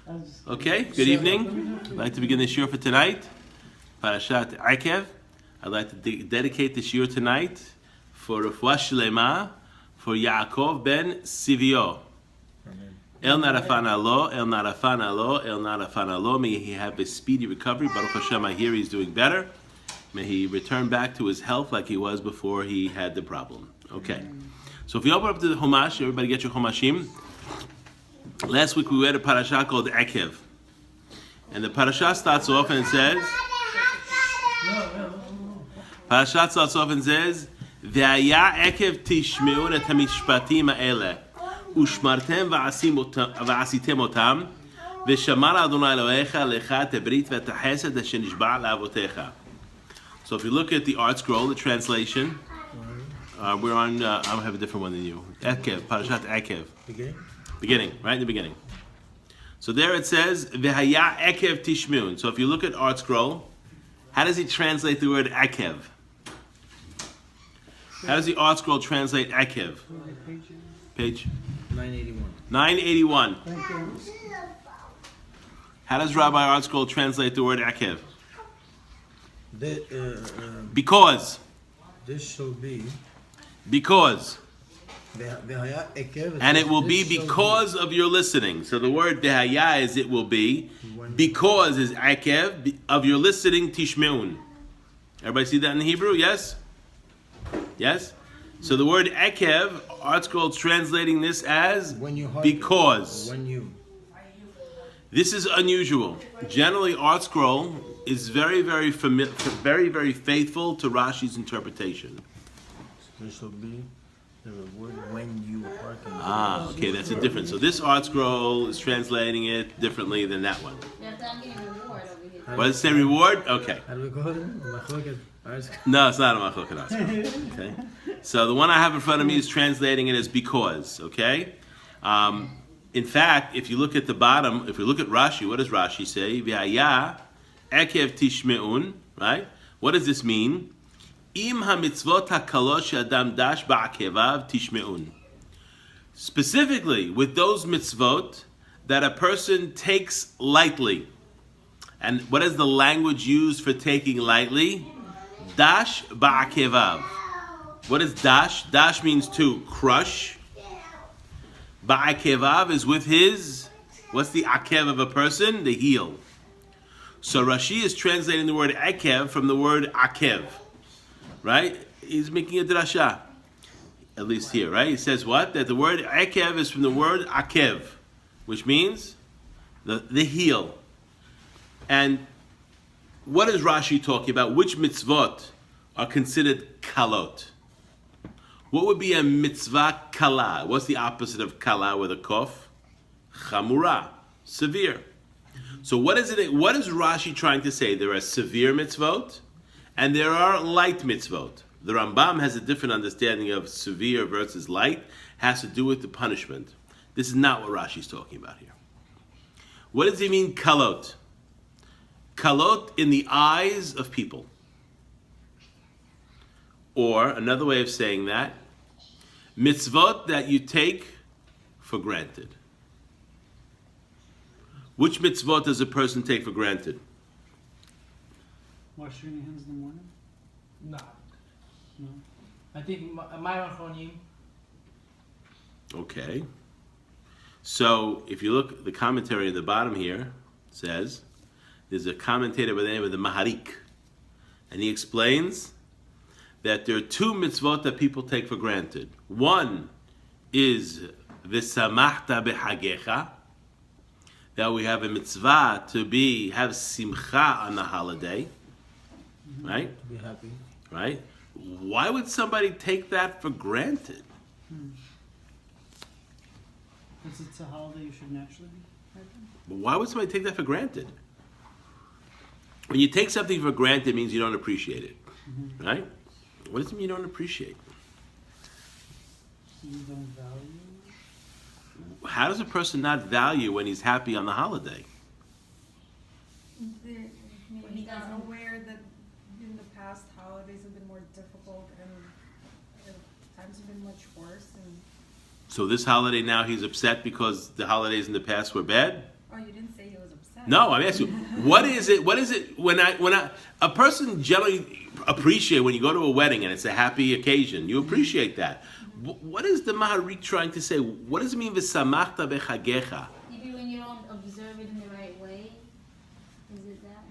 Okay, good evening. I'd like to begin the shiur for tonight. Parashat Akev. I'd like to dedicate the shiur tonight for Refuah Shlema for Yaakov ben Sivio. El Narafan Alo, El Narafan Alo, El Narafan Alo. May he have a speedy recovery. Baruch Hashem, I hear he's doing better. May he return back to his health like he was before he had the problem. Okay. So if you open up to the Chumash, everybody get your Chumashim. Last week we read a parasha called Akev. And the parasha starts off and says, Ve'aya Akev tishmeun et hamishpatim ha'eleh, ushmartem va'asitem otam, ve'shamar Adonai Elohecha lecha et habrit ve'et ha'chesed asher nishba' la'avotecha. So if you look at the art scroll, the translation, we're on, I have a different one than you. Akev, parashat Akev. Beginning, right in the beginning. So there it says, V'haya Akev tishmeun. So if you look at art scroll, how does he translate the word Akev? How does the art scroll translate Akev? Page 981. 981. How does Rabbi Art Scroll translate the word Akev? Because. This shall be. Because. And it will be because of your listening. So the word dehaya is it will be. Because is Akev of your listening tishmeun. Everybody see that in Hebrew? Yes? Yes? So the word Akev, Art Scroll translating this as because. This is unusual. Generally, Art Scroll is very, very faithful to Rashi's interpretation. This will be the word when you hearken. Okay, that's a difference. So this Art Scroll is translating it differently than that one. What does it say, reward? Okay. How do we call it? No, it's not a machloket Art Scroll. Okay. So the one I have in front of me is translating it as because. Okay. In fact, if you look at the bottom, if we look at Rashi, what does Rashi say? V'haya Akev tishmeun. Right. What does this mean? Im hamitzvot hakalos she'adam dash ba'akevav tishmeun. Specifically, with those mitzvot that a person takes lightly. And what is the language used for taking lightly? Dash ba'akevav. What is dash? Dash means to crush. Ba'akevav is with his, what's the akev of a person? The heel. So Rashi is translating the word akev from the word akev. Right? He's making a drasha. At least here, right? He says what? That the word akev is from the word akev, which means the heel. And what is Rashi talking about? Which mitzvot are considered kalot? What would be a mitzvah kala? What's the opposite of kala with a kof? Chamura, severe. So what is it? What is Rashi trying to say? There are severe mitzvot, and there are light mitzvot. The Rambam has a different understanding of severe versus light. Has to do with the punishment. This is not what Rashi's talking about here. What does he mean kalot? Kalot in the eyes of people. Or another way of saying that, mitzvot that you take for granted. Which mitzvot does a person take for granted? Washing your hands in the morning? No. No. I think my Achronim. Okay. So if you look, the commentary at the bottom here says, there's a commentator by the name of the Maharik. And he explains that there are two mitzvot that people take for granted. One is v'samachta b'chagecha, that we have a mitzvah to have simcha on the holiday, right? To be happy. Right? Why would somebody take that for granted? Because it's a holiday you should naturally be happy. But why would somebody take that for granted? When you take something for granted, it means you don't appreciate it, right? What does it mean you don't appreciate? You don't value? How does a person not value when he's happy on the holiday? Maybe he's not aware that in the past holidays have been more difficult and times have been much worse. And So this holiday now he's upset because the holidays in the past were bad? Oh, you didn't say he was upset. No, I'm asking you, what is it when a person generally appreciate when you go to a wedding and it's a happy occasion, you appreciate that. What is the Maharik trying to say? What does it mean, v'samachta b'chagecha? Maybe when you don't observe it in the right way, is it that?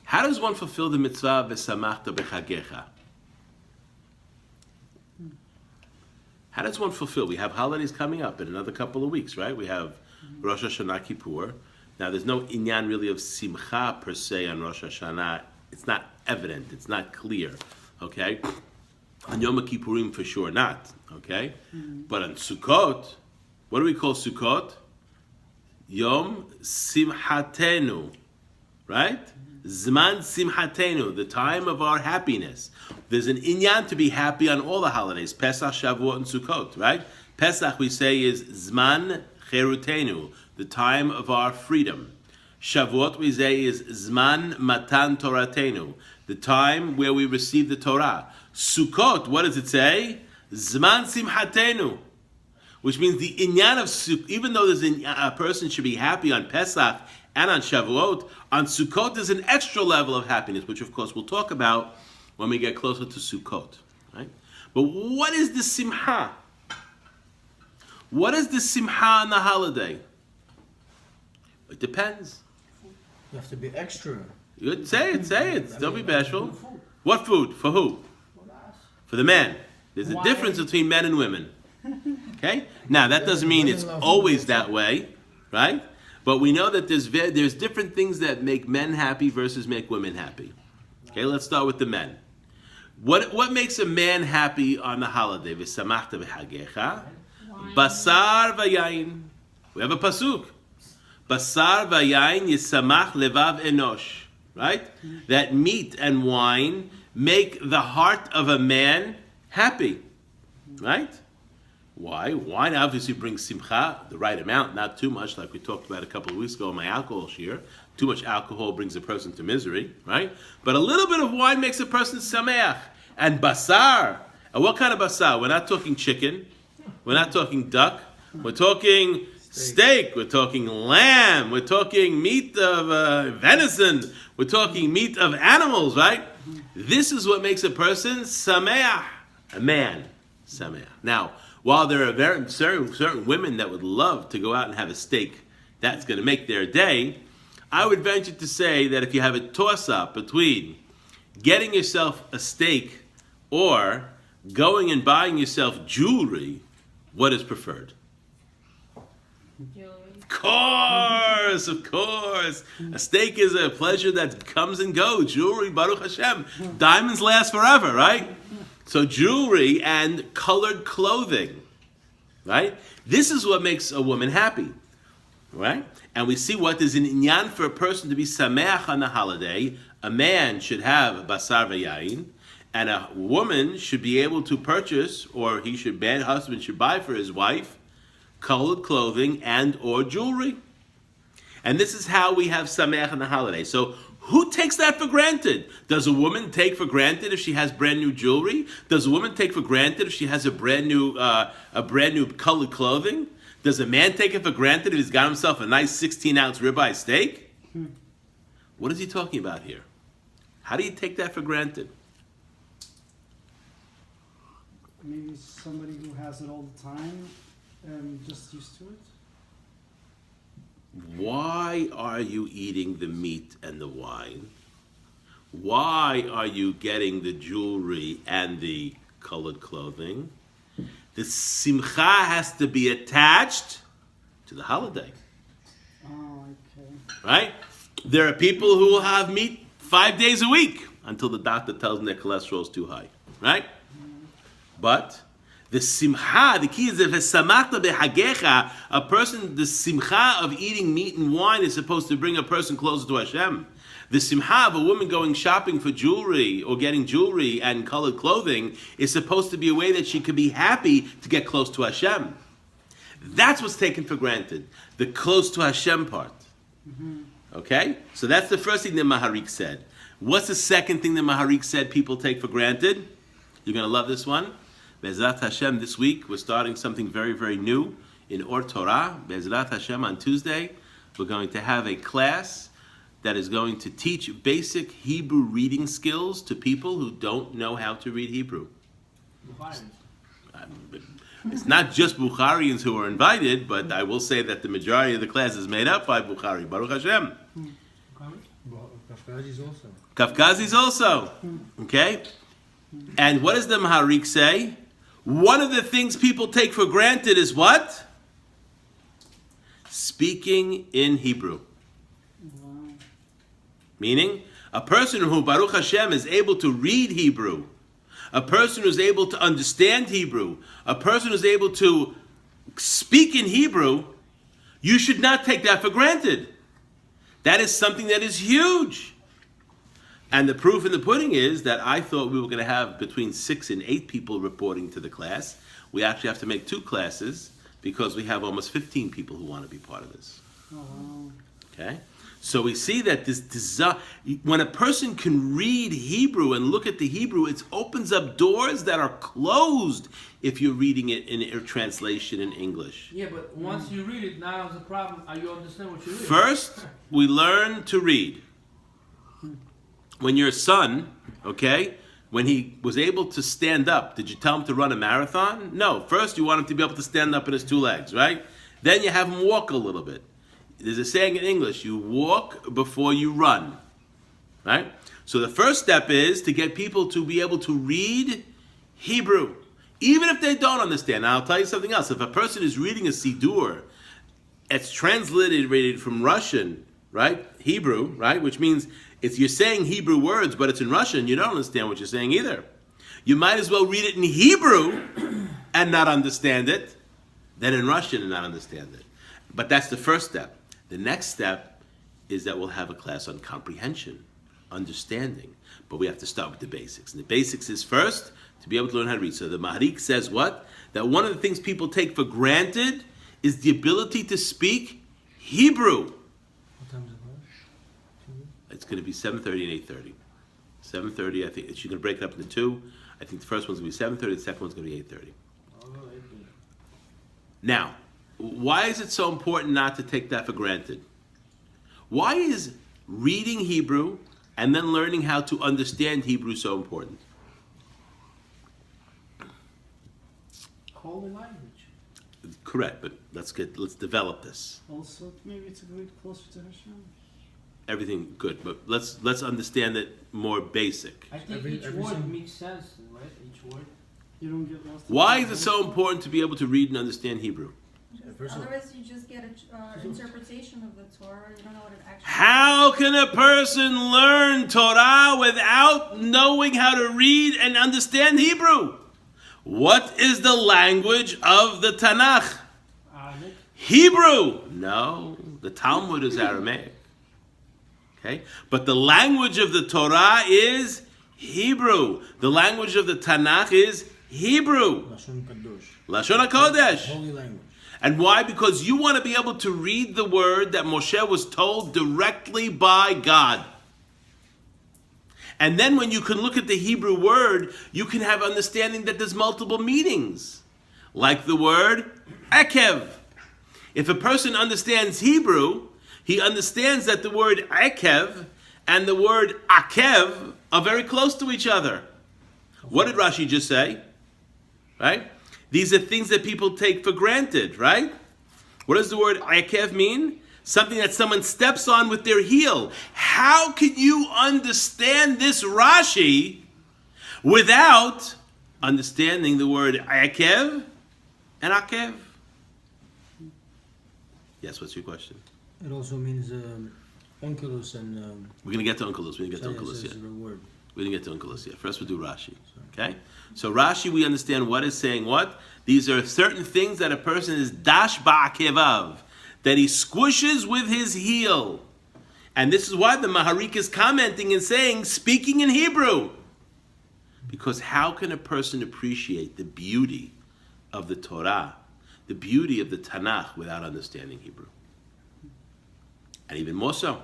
How does one fulfill the mitzvah v'samachta b'chagecha? How does one fulfill? We have holidays coming up in another couple of weeks, right? We have Rosh Hashanah Kippur. Now, there's no inyan really of simcha per se on Rosh Hashanah. It's not evident. It's not clear. Okay? On Yom Kippurim, for sure not. Okay? But on Sukkot, what do we call Sukkot? Yom Simchatenu. Right? Zman Simchatenu, the time of our happiness. There's an inyan to be happy on all the holidays. Pesach, Shavuot, and Sukkot, right? Pesach, we say, is Zman Cherutenu, the time of our freedom. Shavuot, we say, is Zman Matan Toratenu, the time where we receive the Torah. Sukkot, what does it say? Zman Simchatenu, which means the inyan of Sukkot, even though there's a person should be happy on Pesach and on Shavuot, on Sukkot there's an extra level of happiness, which of course we'll talk about when we get closer to Sukkot. Right? But what is the simcha? What is the simcha on the holiday? It depends. You have to be extra. You say it. Don't be bashful. What food? For who? For the man. There's a difference between men and women. Okay? Now, that doesn't mean it's always that way, right? But we know that there's different things that make men happy versus make women happy. Okay, let's start with the men. What makes a man happy on the holiday? V'samachta b'chagecha. Basar v'yayin. We have a pasuk. Basar v'yayin yisamach levav enosh. Right? That meat and wine make the heart of a man happy. Right? Why? Wine obviously brings simcha, the right amount, not too much, like we talked about a couple of weeks ago in my alcohol share. Too much alcohol brings a person to misery, right? But a little bit of wine makes a person sameach. And basar. And what kind of basar? We're not talking chicken. We're not talking duck. We're talking steak. We're talking lamb. We're talking meat of venison. We're talking meat of animals, right? This is what makes a person sameach. A man. Sameach. Now, while there are certain women that would love to go out and have a steak, that's going to make their day, I would venture to say that if you have a toss-up between getting yourself a steak or going and buying yourself jewelry, what is preferred? Jewelry. Of course. A steak is a pleasure that comes and goes. Jewelry, Baruch Hashem. Diamonds last forever, right? So jewelry and colored clothing, right? This is what makes a woman happy, right? And we see what is an inyan for a person to be sameach on the holiday. A man should have basar v'yayin, and a woman should be able to purchase, or husband should buy for his wife, colored clothing and or jewelry. And this is how we have sameach on the holiday. So who takes that for granted? Does a woman take for granted if she has brand new jewelry? Does a woman take for granted if she has a brand new colored clothing? Does a man take it for granted if he's got himself a nice 16-ounce ribeye steak? What is he talking about here? How do you take that for granted? Maybe somebody who has it all the time and just used to it. Why are you eating the meat and the wine? Why are you getting the jewelry and the colored clothing? The simcha has to be attached to the holiday. Oh, okay. Right? There are people who will have meat 5 days a week until the doctor tells them their cholesterol is too high. Right? But the simcha, the key is if samachta behagecha, a person, the simcha of eating meat and wine is supposed to bring a person closer to Hashem. The simcha of a woman going shopping for jewelry or getting jewelry and colored clothing is supposed to be a way that she could be happy to get close to Hashem. That's what's taken for granted, the close to Hashem part. Okay? So that's the first thing that Maharik said. What's the second thing that Maharik said people take for granted? You're going to love this one. Be'ezrat Hashem, this week we're starting something very, very new in Or Torah. Be'ezrat Hashem, on Tuesday, we're going to have a class that is going to teach basic Hebrew reading skills to people who don't know how to read Hebrew. It's not just Bukharians who are invited, but I will say that the majority of the class is made up by Bukhari. Baruch Hashem. Kafkazis also. Okay? And what does the Maharik say? One of the things people take for granted is what? Speaking in Hebrew. Meaning, a person who, Baruch Hashem, is able to read Hebrew, a person who's able to understand Hebrew, a person who's able to speak in Hebrew, you should not take that for granted. That is something that is huge. And the proof in the pudding is that I thought we were going to have between 6 and 8 people reporting to the class. We actually have to make 2 classes because we have almost 15 people who want to be part of this. Oh, wow. Okay? So we see that when a person can read Hebrew and look at the Hebrew, it opens up doors that are closed if you're reading it in a translation in English. Yeah, but once you read it, now is the problem. Are you understand what you read? First, we learn to read. When your son, okay, when he was able to stand up, did you tell him to run a marathon? No. First, you want him to be able to stand up on his 2 legs, right? Then you have him walk a little bit. There's a saying in English, you walk before you run, right? So the first step is to get people to be able to read Hebrew, even if they don't understand. Now, I'll tell you something else. If a person is reading a Siddur, it's transliterated from Russian, right? Hebrew, right? Which means if you're saying Hebrew words, but it's in Russian, you don't understand what you're saying either. You might as well read it in Hebrew and not understand it than in Russian and not understand it. But that's the first step. The next step is that we'll have a class on comprehension, understanding. But we have to start with the basics. And the basics is first to be able to learn how to read. So the Maharik says what? That one of the things people take for granted is the ability to speak Hebrew. What time is it? It's going to be 7:30 and 8:30. 7:30, I think she's going to break it up into 2. I think the first one's going to be 7:30, the second one's going to be 8:30. Now, why is it so important not to take that for granted? Why is reading Hebrew and then learning how to understand Hebrew so important? Holy language. Correct, but let's develop this. Also, maybe to go closer to Hashem. Everything good, but let's understand it more basic. I think each word makes sense, right? Each word. You don't get lost. Why is it so important to be able to read and understand Hebrew? Otherwise, you just get an interpretation of the Torah. You don't know what it actually. How can a person learn Torah without knowing how to read and understand Hebrew? What is the language of the Tanakh? Arabic. Hebrew. No, the Talmud is Aramaic. Okay, but the language of the Torah is Hebrew. The language of the Tanakh is Hebrew. Lashon Kadosh. Lashon HaKodesh. Holy language. And why? Because you want to be able to read the word that Moshe was told directly by God. And then when you can look at the Hebrew word, you can have understanding that there's multiple meanings. Like the word akev. If a person understands Hebrew, he understands that the word akev and the word akev are very close to each other. What did Rashi just say? Right? These are things that people take for granted, right? What does the word akev mean? Something that someone steps on with their heel. How can you understand this Rashi without understanding the word akev and akev? Yes, what's your question? It also means onkelos and... We're going to get to onkelos. We didn't get to onkelos yet. We didn't get to onkelos yet. First we'll do Rashi. Okay? So Rashi, we understand what is saying what. These are certain things that a person is dash ba'akevav, that he squishes with his heel. And this is why the Maharik is commenting and saying, speaking in Hebrew. Because how can a person appreciate the beauty of the Torah, the beauty of the Tanakh, without understanding Hebrew? And even more so,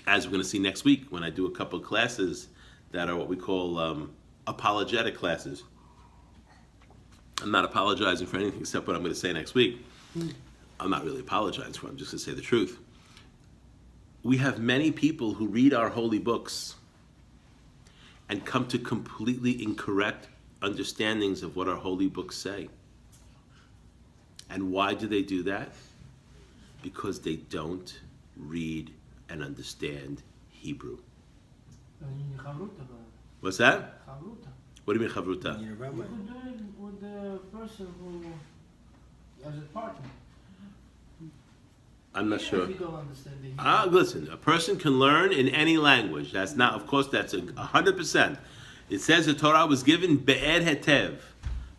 as we're going to see next week when I do a couple of classes that are what we call apologetic classes. I'm not apologizing for anything except what I'm going to say next week. I'm not really apologizing for it. I'm just going to say the truth. We have many people who read our holy books and come to completely incorrect understandings of what our holy books say. And why do they do that? Because they don't read and understand Hebrew. What's that? What do you mean chavruta? You're a You rabbi. could do it with the person who has a partner. I'm not sure. If you don't understand the Hebrew. Listen, a person can learn in any language. That's not, of course, that's 100%. It says the Torah was given Be'er Hetev.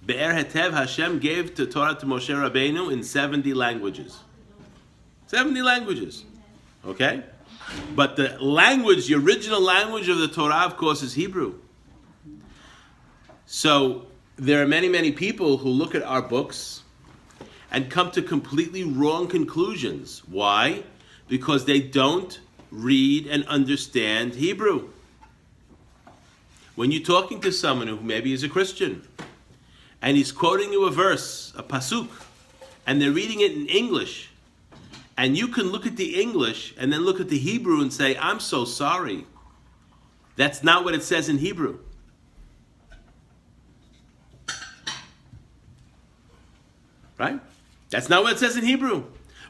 Be'er Hetev, Hashem gave the Torah to Moshe Rabbeinu in 70 languages. 70 languages. Okay? But the language, the original language of the Torah, of course, is Hebrew. So there are many, many people who look at our books and come to completely wrong conclusions. Why? Because they don't read and understand Hebrew. When you're talking to someone who maybe is a Christian, and he's quoting you a verse, a pasuk, and they're reading it in English, and you can look at the English and then look at the Hebrew and say, I'm so sorry. That's not what it says in Hebrew. Right? That's not what it says in Hebrew.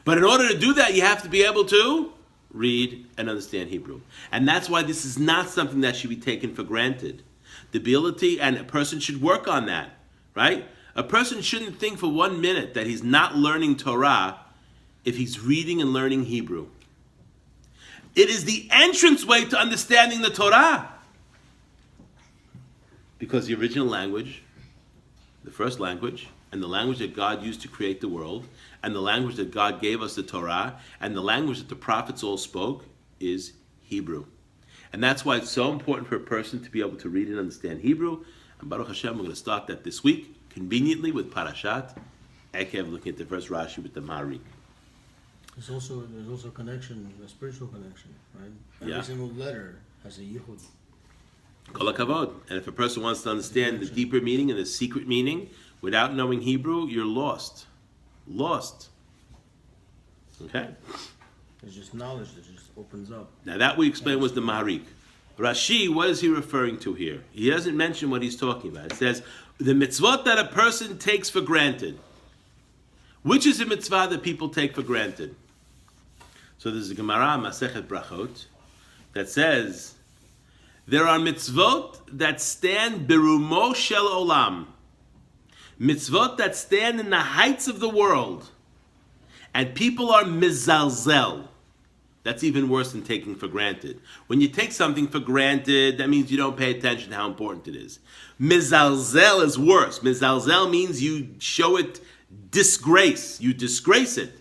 But in order to do that, you have to be able to read and understand Hebrew. And that's why this is not something that should be taken for granted. The ability, and a person should work on that, right? A person shouldn't think for 1 minute that he's not learning Torah if he's reading and learning Hebrew. It is the entranceway to understanding the Torah. Because the original language, the first language, and the language that God used to create the world, and the language that God gave us the Torah, and the language that the prophets all spoke, is Hebrew. And that's why it's so important for a person to be able to read and understand Hebrew. And Baruch Hashem, we're going to start that this week, conveniently with Parashat Ekev, looking at the first Rashi with the Marik. There's also a connection, a spiritual connection, right? Every Yeah. single letter has a yichud. Kol hakavod. And if a person wants to understand the deeper meaning and the secret meaning, without knowing Hebrew, you're lost. Lost. Okay? It's just knowledge that just opens up. Now that we explained was the Maharik. Rashi, what is he referring to here? He doesn't mention what he's talking about. It says, the mitzvot that a person takes for granted. Which is a mitzvah that people take for granted? So there's a Gemara, Masechet Brachot, that says, there are mitzvot that stand berumo shel olam. Mitzvot that stand in the heights of the world. And people are mizalzel. That's even worse than taking for granted. When you take something for granted, that means you don't pay attention to how important it is. Mizalzel is worse. Mizalzel means you show it disgrace. You disgrace it.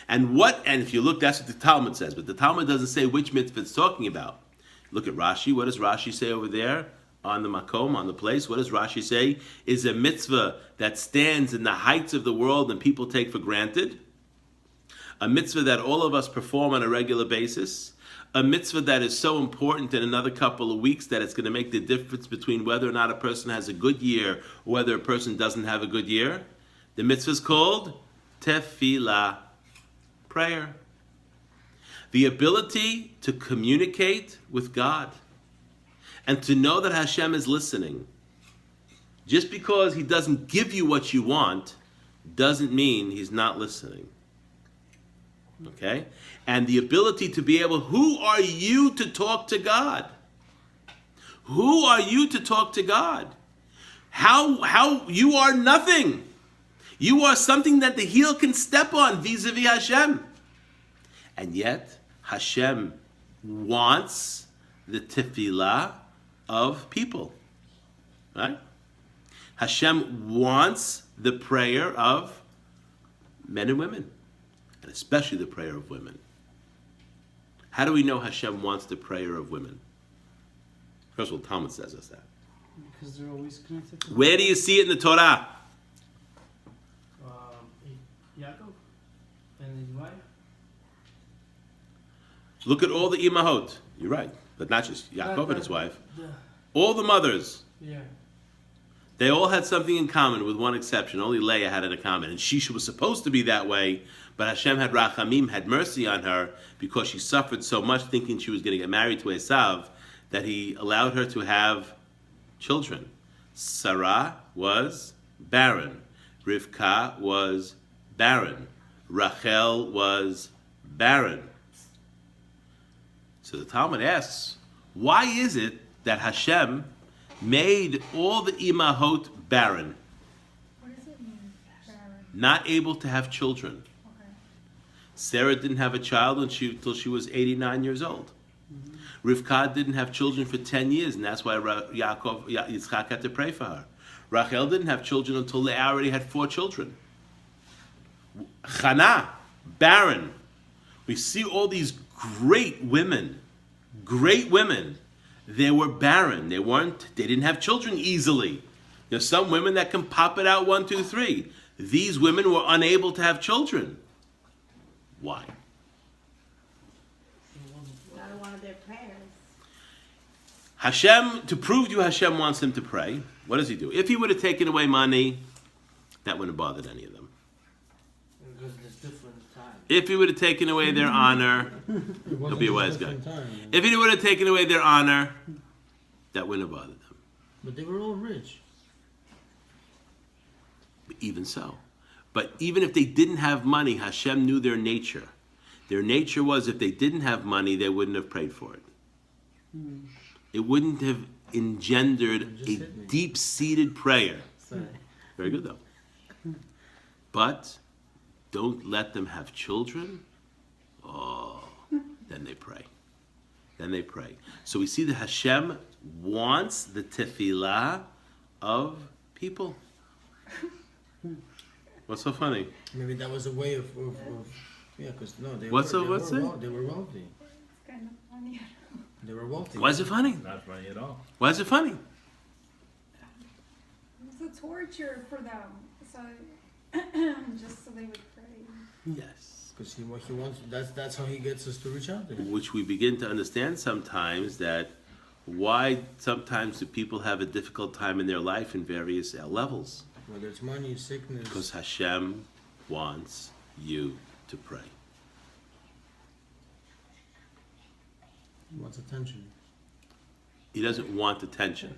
And if you look, that's what the Talmud says. But the Talmud doesn't say which mitzvah it's talking about. Look at Rashi. What does Rashi say over there? On the makom, on the place, what does Rashi say? Is a mitzvah that stands in the heights of the world and people take for granted. A mitzvah that all of us perform on a regular basis. A mitzvah that is so important in another couple of weeks that it's going to make the difference between whether or not a person has a good year or whether a person doesn't have a good year. The mitzvah is called tefillah, prayer. The ability to communicate with God. And to know that Hashem is listening. Just because He doesn't give you what you want, doesn't mean He's not listening. Okay? And the ability to be able, who are you to talk to God? Who are you to talk to God? How you are nothing. You are something that the heel can step on vis-a-vis Hashem. And yet, Hashem wants the tefillah of people, right? Hashem wants the prayer of men and women, and especially the prayer of women. How do we know Hashem wants the prayer of women? First of all, Talmud says us that. Because they're always connected to Where do you see it in the Torah? Yaakov and his wife. Look at all the imahot. You're right, but not just Yaakov and his wife. All the mothers. Yeah. They all had something in common with one exception. Only Leah had it in common. And she was supposed to be that way, but Hashem had rachamim, had mercy on her because she suffered so much thinking she was going to get married to Esav that he allowed her to have children. Sarah was barren. Rivka was barren. Rachel was barren. So the Talmud asks, why is it that Hashem made all the imahot barren, What does it mean, barren? not able to have children? Okay. Sarah didn't have a child until she was 89 years old. Rivka didn't have children for 10 years, and that's why Yitzchak had to pray for her. Rachel didn't have children until they already had 4 children. Chana, barren. We see all these great women. They were barren. They didn't have children easily. There's some women that can pop it out 1, 2, 3. These women were unable to have children. Why? Not one of their prayers. Hashem, to prove to you Hashem wants them to pray, what does he do? If he would have taken away money, that wouldn't have bothered any of them. Because there's different times. If he would have taken away their honor, he'll be a wise guy. If he would have taken away their honor, that wouldn't have bothered them. But they were all rich. Even so. But even if they didn't have money, Hashem knew their nature. Their nature was if they didn't have money, they wouldn't have prayed for it. It wouldn't have engendered a deep-seated prayer. Very good, though. But don't let them have children. Oh, then they pray. So we see that Hashem wants the tefillah of people. What's so funny? Maybe that was a way of yeah, because no, they What's were it? wealthy. It's kind of funny. They were wealthy. Why is it funny? Not funny at all. Why is it funny? It's a torture for them. So, just so they would pray. Yes. Because he wants. That's how he gets us to reach out to him. Which we begin to understand sometimes that why sometimes do people have a difficult time in their life in various levels? Whether it's money, sickness. Because Hashem wants you to pray. He wants attention. He doesn't want attention.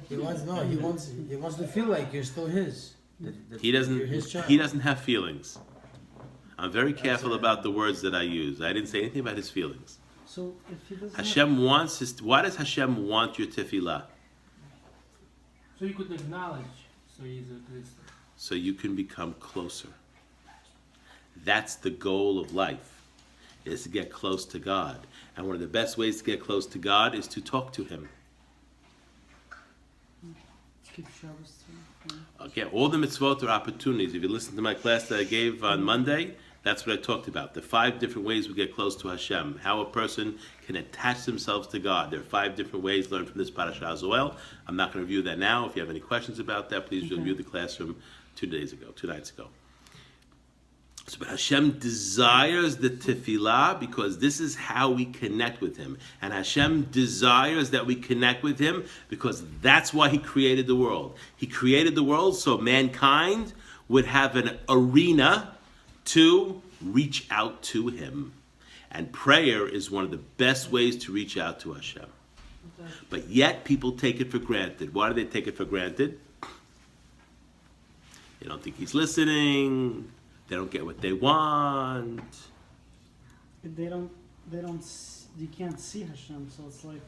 He wants to feel like you're still his. That He You're his doesn't. child. He doesn't have feelings. I'm very careful about the words that I use. I didn't say anything about his feelings. So if he doesn't Hashem wants his. Why does Hashem want your tefillah? So you could acknowledge. So he's a Christian. So you can become closer. That's the goal of life, is to get close to God. And one of the best ways to get close to God is to talk to him. keep Shabbos too. Okay, all the mitzvot are opportunities. If you listen to my class that I gave on Monday, that's what I talked about. The 5 different ways we get close to Hashem. How a person can attach themselves to God. There are 5 different ways learned from this parasha as well. I'm not going to review that now. If you have any questions about that, please review the class from 2 nights ago. So but Hashem desires the tefillah because this is how we connect with Him. And Hashem desires that we connect with Him because that's why He created the world. He created the world so mankind would have an arena to reach out to Him. And prayer is one of the best ways to reach out to Hashem. But yet people take it for granted. Why do they take it for granted? They don't think He's listening. They don't get what they want. You can't see Hashem, so it's like,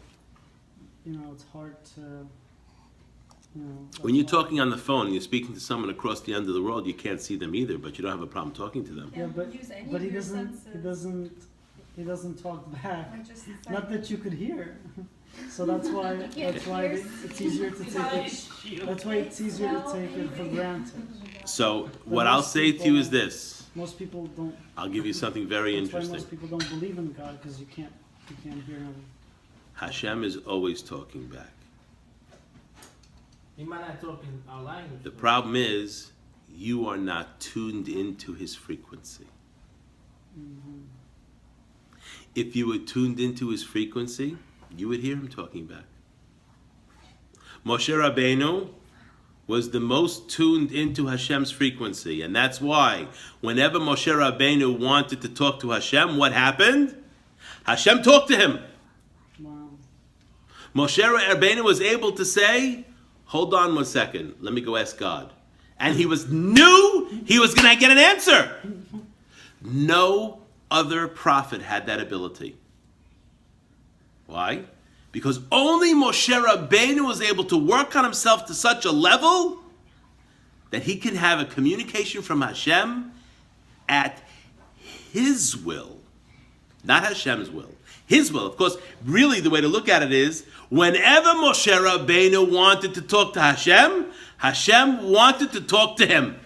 it's hard to, When you're talking on the phone and you're speaking to someone across the end of the world, you can't see them either, but you don't have a problem talking to them. Yeah, but use any but of he your doesn't, senses. he doesn't talk back. Like just Not that you could hear. So that's why it's easier to take it. That's why it's easier to take it for granted. So what I'll say to you is this. Most people don't. I'll give you something very That's why interesting. most people don't believe in God because you can't hear Him. Hashem is always talking back. He might not talk in our language. The problem is you are not tuned into His frequency. Mm-hmm. If you were tuned into His frequency, you would hear Him talking back. Moshe Rabbeinu was the most tuned into Hashem's frequency. And that's why whenever Moshe Rabbeinu wanted to talk to Hashem, what happened? Hashem talked to him. Wow. Moshe Rabbeinu was able to say, hold on 1 second, let me go ask God. And he knew he was going to get an answer. No other prophet had that ability. Why? Because only Moshe Rabbeinu was able to work on himself to such a level that he can have a communication from Hashem at his will. Not Hashem's will. His will. Of course, really the way to look at it is, whenever Moshe Rabbeinu wanted to talk to Hashem, Hashem wanted to talk to him.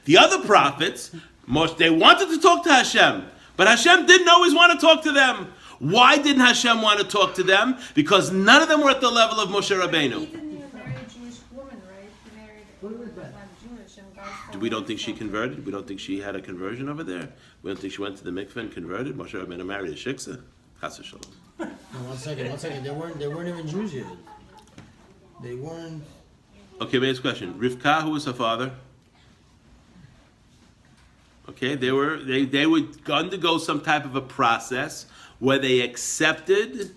The other prophets, they wanted to talk to Hashem, but Hashem didn't always want to talk to them. Why didn't Hashem want to talk to them? Because none of them were at the level of Moshe He Rabbeinu. didn't even marry a Jewish woman, right? He married a woman that's not Jewish, and God told We don't him think she so. converted. We don't think she had a conversion over there. We don't think she went to the mikveh and converted. Moshe Rabbeinu married a shiksa. Chas v'shalom. No, 1 second, 1 second. They weren't even Jews yet. They weren't. Okay, next question. Rivka, who was her father? Okay, they would undergo some type of a process where they accepted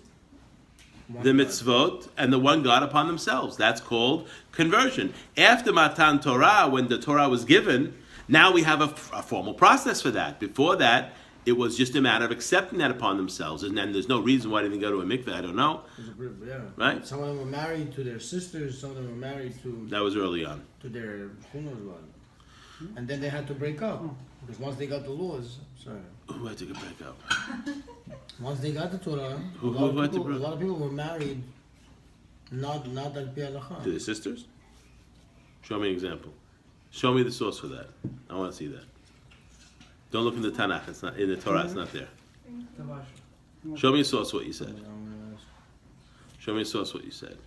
the mitzvot and the one God upon themselves. That's called conversion. After Matan Torah, when the Torah was given, now we have a formal process for that. Before that, it was just a matter of accepting that upon themselves. And then there's no reason why they didn't go to a mikveh, I don't know. Yeah. Right? Some of them were married to their sisters, some of them were married to That was early on. their who knows what. And then they had to break up. Because once they got the laws, Who had to get back up? once they got the Torah, Who a had to lot of people were married not al pi To halacha. the sisters? Show me an example. Show me the source for that. I want to see that. Don't look in the Tanakh. It's not in the Torah. It's not there. Show me a source what you said. Show me a source what you said.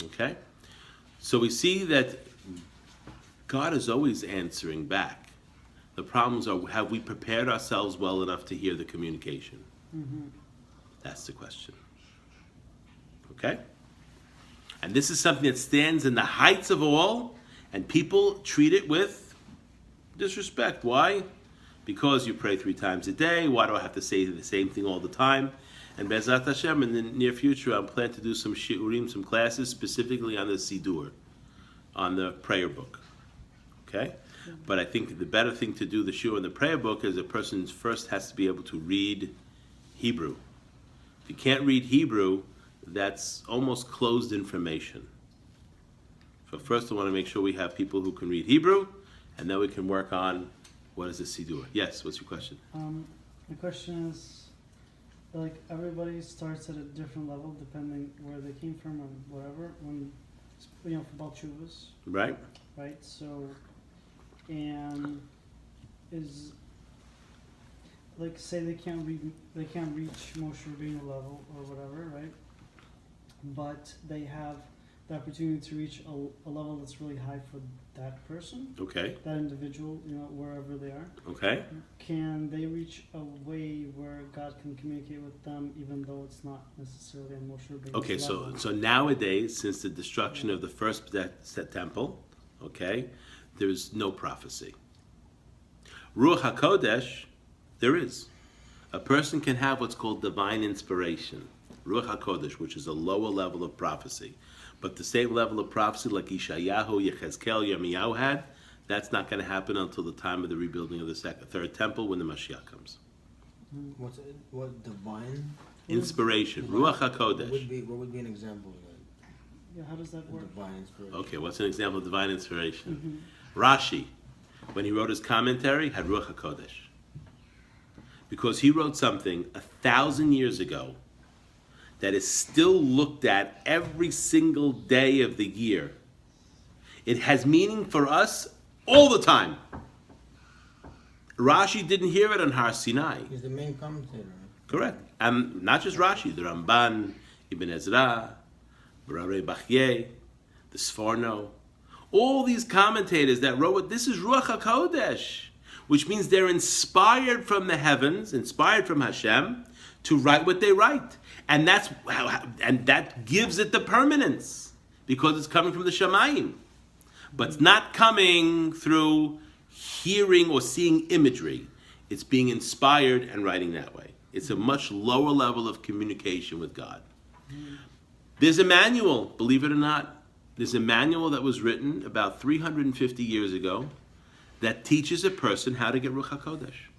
Okay? So we see that God is always answering back. The problems are, have we prepared ourselves well enough to hear the communication? That's the question. Okay? And this is something that stands in the heights of all, and people treat it with disrespect. Why? Because you pray 3 times a day. Why do I have to say the same thing all the time? And Be'ezrat Hashem, in the near future, I'm planning to do some shiurim, some classes, specifically on the Sidur, on the prayer book. Okay? But I think the better thing to do the shiur in the prayer book is a person first has to be able to read Hebrew. If you can't read Hebrew, that's almost closed information. So first I want to make sure we have people who can read Hebrew, and then we can work on what is the Sidur. Yes, what's your question? The question is, like, everybody starts at a different level depending where they came from or whatever. When, for Baal Tshuvas, Right? right? So, and is, like, say they can't reach Moshe Rabbeinu level or whatever, right? But they have the opportunity to reach a level that's really high for that person, Okay. that individual, wherever they are. Okay. Can they reach a way where God can communicate with them, even though it's not necessarily on Moshe Rabbeinu's Okay, level? so nowadays, since the destruction of the first temple, okay, there's no prophecy. Ruach HaKodesh, there is. A person can have what's called divine inspiration. Ruach HaKodesh, which is a lower level of prophecy. But the same level of prophecy like Yeshayahu, Yechezkel, Yirmiyahu had, that's not going to happen until the time of the rebuilding of the third temple when the Mashiach comes. What divine? Inspiration, Ruach HaKodesh. What would be an example of that? Yeah, how does that work? Divine inspiration. Okay, what's an example of divine inspiration? Rashi, when he wrote his commentary, had Ruach HaKodesh. Because he wrote something 1,000 years ago that is still looked at every single day of the year. It has meaning for us all the time. Rashi didn't hear it on Har Sinai. He's the main commentator. Correct. And not just Rashi, the Ramban, Ibn Ezra, Barare Bachye, the Sforno, all these commentators that wrote, this is Ruach HaKodesh, which means they're inspired from the heavens, inspired from Hashem, to write what they write. And that gives it the permanence because it's coming from the Shamayim. But it's not coming through hearing or seeing imagery. It's being inspired and writing that way. It's a much lower level of communication with God. There's a manual, believe it or not. There's a manual that was written about 350 years ago that teaches a person how to get Ruach HaKodesh.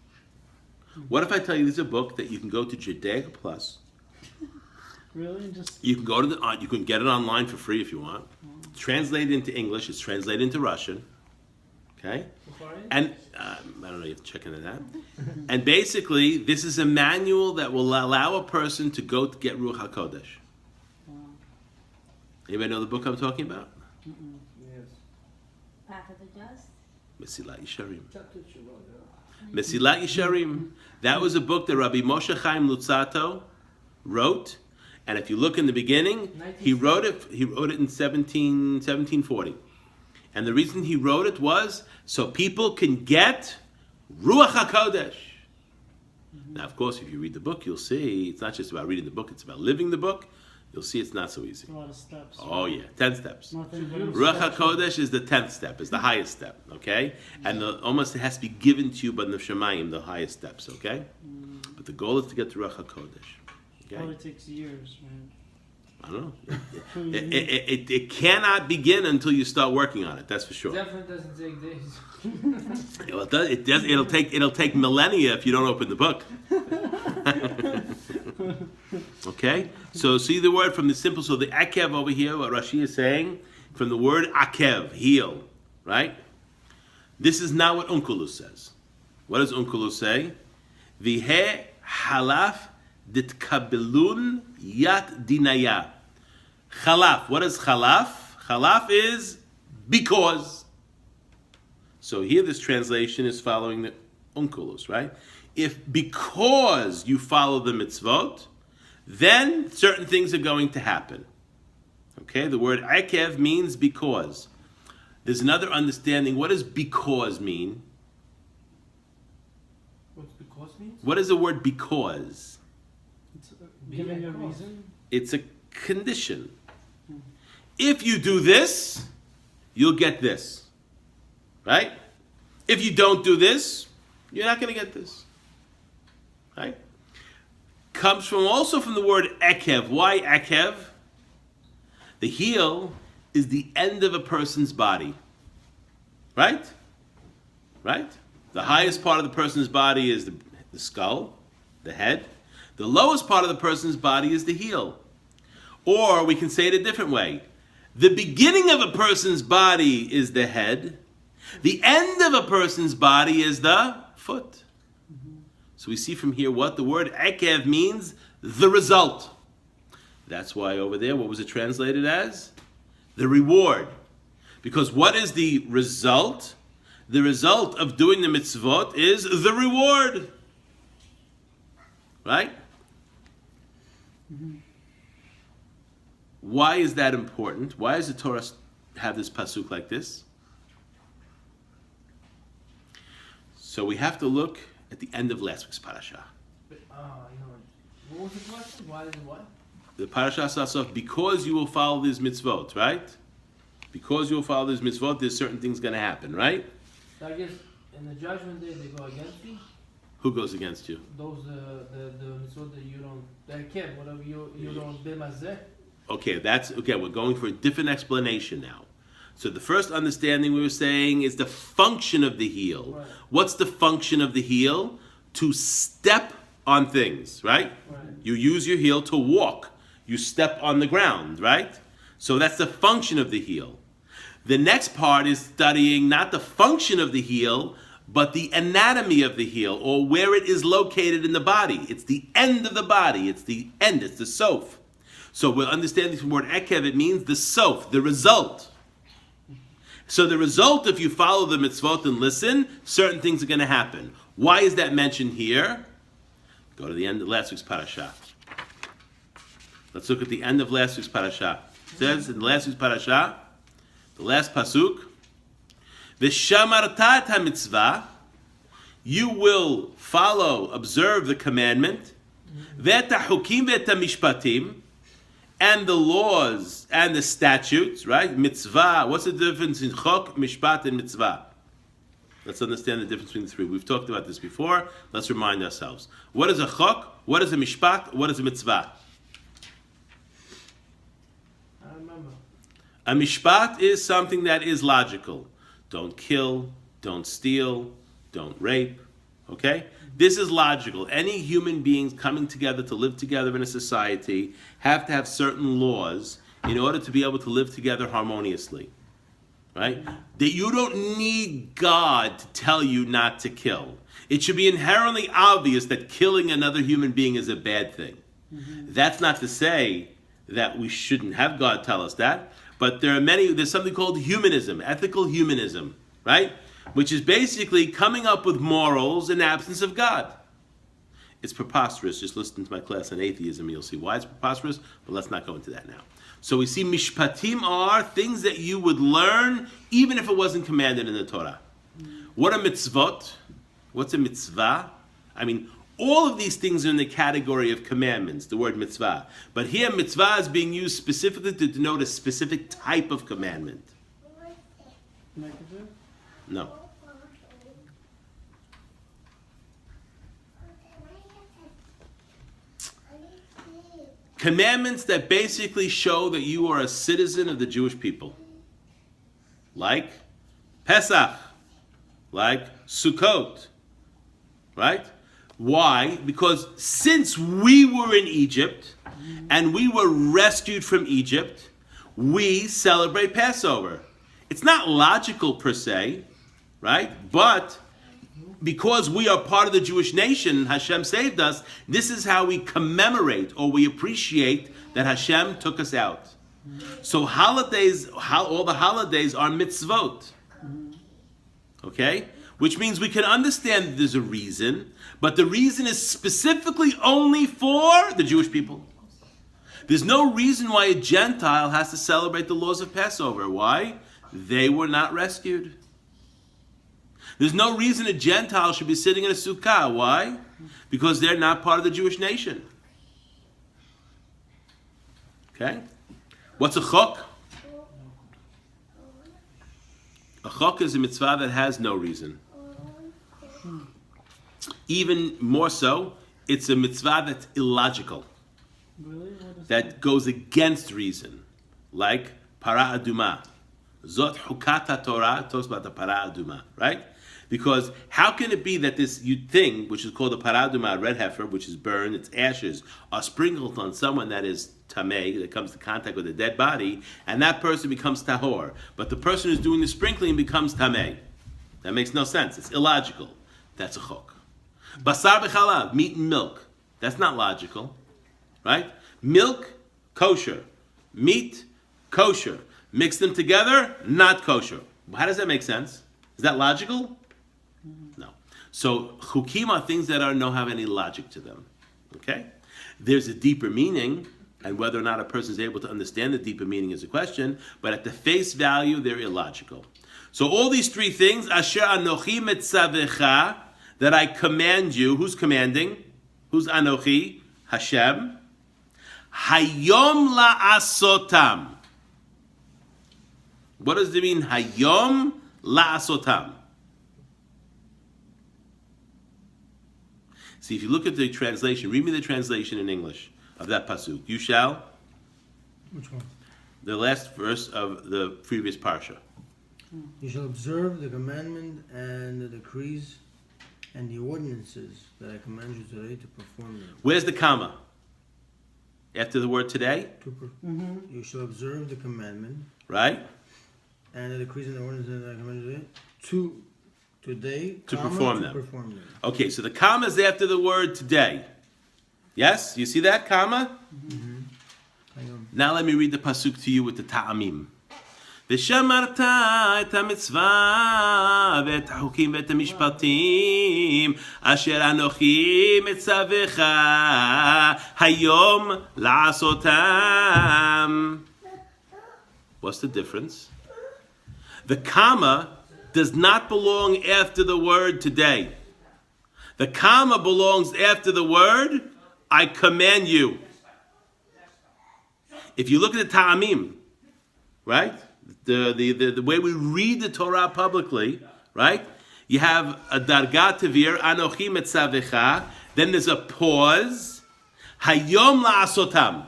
What if I tell you there's a book that you can go to Judaica Plus? Really? Just You can go to you can get it online for free if you want. It's translated into English. It's translated into Russian. Okay? And I don't know, you have to check into that. And basically, this is a manual that will allow a person to go to get Ruach HaKodesh. Anybody know the book I'm talking about? Yes. Path of the Just? Mesilat Yesharim. Chapter Shabbat, yeah. Mesilat Yesharim. That was a book that Rabbi Moshe Chaim Luzzatto wrote. And if you look in the beginning, he wrote it in 1740. And the reason he wrote it was so people can get Ruach HaKodesh. Now, of course, if you read the book, you'll see it's not just about reading the book, it's about living the book. You'll see it's not so easy. a lot of steps. Oh, yeah, 10 steps. Nothing but Ruach HaKodesh is the 10th step, is the highest step, okay? And almost it has to be given to you by the Shemayim, the highest steps, okay? But the goal is to get to Ruach HaKodesh. Probably Okay? takes years, man. I don't know. It cannot begin until you start working on it, that's for sure. Definitely doesn't take days. Well, it does. It'll take millennia if you don't open the book. Okay, so see the word from the simple. So the akev over here, what Rashi is saying, from the word akev, heel, right? This is not what Onkelos says. What does Onkelos say? Vihe halaf ditkabelun yat dinaya. Chalaf. What is chalaf? Chalaf is because. So here this translation is following the Onkelos, right? If because you follow the mitzvot, then certain things are going to happen. Okay, the word akev means because. There's another understanding. What does because mean? What's because means? What is the word because? It's giving a reason. It's a condition. If you do this, you'll get this. Right? If you don't do this, you're not going to get this. Right? Comes from also from the word akev. Why akev? The heel is the end of a person's body. Right? Right? The highest part of the person's body is the skull, the head. The lowest part of the person's body is the heel. Or we can say it a different way. The beginning of a person's body is the head. The end of a person's body is the foot. So we see from here what the word akev means, the result. That's why over there, what was it translated as? The reward. Because what is the result? The result of doing the mitzvot is the reward. Right? Why is that important? Why does the Torah have this pasuk like this? So we have to look at the end of last week's parasha. What was the question? Why is it what? The parasha starts off, because you will follow these mitzvot, right? Because you will follow these mitzvot, there's certain things going to happen, right? So I guess in the judgment day they go against you. Who goes against you? Those the mitzvot that you don't, that can't, whatever you don't b'mazeh. Okay, we're going for a different explanation now. So the first understanding we were saying is the function of the heel. Right. What's the function of the heel? To step on things, right? Right. You use your heel to walk. You step on the ground, right? So that's the function of the heel. The next part is studying not the function of the heel, but the anatomy of the heel, or where it is located in the body. It's the end of the body. It's the end. It's the sof. So we're understanding from the word ekev, it means the sof, the result. So the result, if you follow the mitzvot and listen, certain things are going to happen. Why is that mentioned here? Go to the end of last week's parasha. Let's look at the end of last week's parasha. It says in last week's parasha, the last pasuk, V'shamarta et mitzvah, you will follow, observe the commandment, ואת החוקים ואת המשפטים, and the laws and the statutes, right? Mitzvah. What's the difference in chok, mishpat, and mitzvah? Let's understand the difference between the three. We've talked about this before. Let's remind ourselves. What is a chok? What is a mishpat? What is a mitzvah? I remember. A mishpat is something that is logical. Don't kill, don't steal, don't rape. Okay? This is logical. Any human beings coming together to live together in a society have to have certain laws in order to be able to live together harmoniously. Right? That you don't need God to tell you not to kill. It should be inherently obvious that killing another human being is a bad thing. That's not to say that we shouldn't have God tell us that, but there's something called humanism, ethical humanism, right? Which is basically coming up with morals in absence of God. It's preposterous. Just listen to my class on atheism, you'll see why it's preposterous, but let's not go into that now. So we see mishpatim are things that you would learn even if it wasn't commanded in the Torah. What are mitzvot? What's a mitzvah? I mean, all of these things are in the category of commandments, the word mitzvah. But here mitzvah is being used specifically to denote a specific type of commandment. Negative? No. Commandments that basically show that you are a citizen of the Jewish people. Like Pesach, like Sukkot, right? Why? Because since we were in Egypt and we were rescued from Egypt, we celebrate Passover. It's not logical per se, right? But because we are part of the Jewish nation, Hashem saved us, this is how we commemorate or we appreciate that Hashem took us out. So holidays, all the holidays are mitzvot. Okay? Which means we can understand that there's a reason, but the reason is specifically only for the Jewish people. There's no reason why a Gentile has to celebrate the laws of Passover. Why? They were not rescued. There's no reason a Gentile should be sitting in a sukkah. Why? Because they're not part of the Jewish nation. Okay? What's a chok? A chok is a mitzvah that has no reason. Even more so, it's a mitzvah that's illogical. Really? What is That goes against reason. Like para aduma. Zot hukat Torah talks about the para aduma, right? Because how can it be that this thing, which is called a para aduma, red heifer, which is burned, its ashes, are sprinkled on someone that is tameh, that comes to contact with a dead body, and that person becomes tahor. But the person who's doing the sprinkling becomes tameh. That makes no sense. It's illogical. That's a chok. Basar b'chalav, meat and milk. That's not logical, right? Milk, kosher. Meat, kosher. Mix them together, not kosher. How does that make sense? Is that logical? No. So chukim are things that don't have any logic to them. Okay? There's a deeper meaning, and whether or not a person is able to understand the deeper meaning is a question, but at the face value, they're illogical. So all these three things, asher anochi metzavecha, that I command you. Who's commanding? Who's anochi? Hashem. Hayom la'asotam. What does it mean? Hayom la'asotam. See, if you look at the translation, read me the translation in English of that pasuk. You shall. Which one? The last verse of the previous parsha. You shall observe the commandment and the decrees and the ordinances that I command you today to perform them. Where's the comma? After the word today, You shall observe the commandment right? and the decrees and the ordinances that I command you today To comma, perform to them. perform them. Okay, so the comma is after the word today. Yes? You see that comma? Hang on. Now let me read the pasuk to you with the ta'amim. ושמרת את המצווה ואת החוקים ואת המשפטים אשר אנוכי מצווך היום לעשותם. What's the difference? The comma does not belong after the word today. The comma belongs after the word I command you. If you look at the ta'amim, right? The way we read the Torah publicly, right? You have a darga tevir, anochi metzavecha. Then there's a pause. Hayom la'asotam.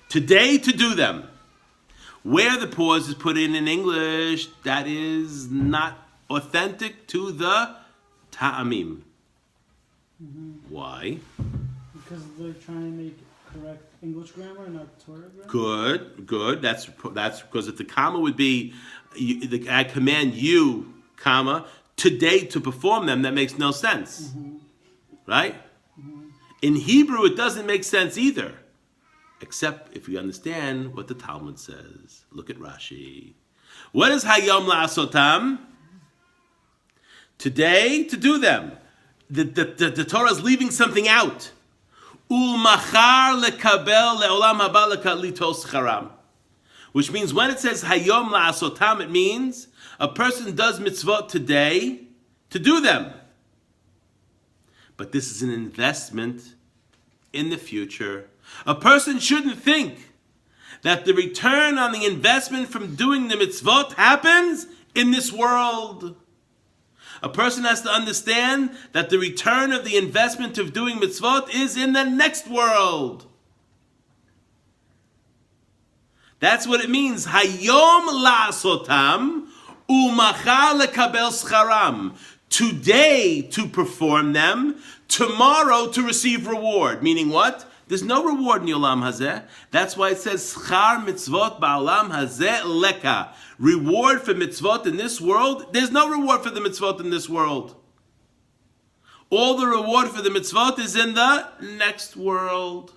Today to do them. Where the pause is put in English, that is not authentic to the ta'amim. Why? Because they're trying to make correct English grammar, not Torah grammar. Good. That's because if the comma would be, I command you, comma, today to perform them, that makes no sense. Right? In Hebrew, it doesn't make sense either. Except if you understand what the Talmud says. Look at Rashi. What is Hayom la'asotam? Today, to do them. The Torah is leaving something out. Ulmachar lekabel leolam haba litos charam. Which means when it says Hayom la'asotam, it means a person does mitzvot today to do them. But this is an investment in the future. A person shouldn't think that the return on the investment from doing the mitzvot happens in this world. A person has to understand that the return of the investment of doing mitzvot is in the next world. That's what it means. Hayom la'asotam u'machar lekabel scharam. Today to perform them, tomorrow to receive reward. Meaning what? There's no reward in the Olam Hazeh. That's why it says, Schar mitzvot ba'olam hazeh leka. Reward for mitzvot in this world. There's no reward for the mitzvot in this world. All the reward for the mitzvot is in the next world.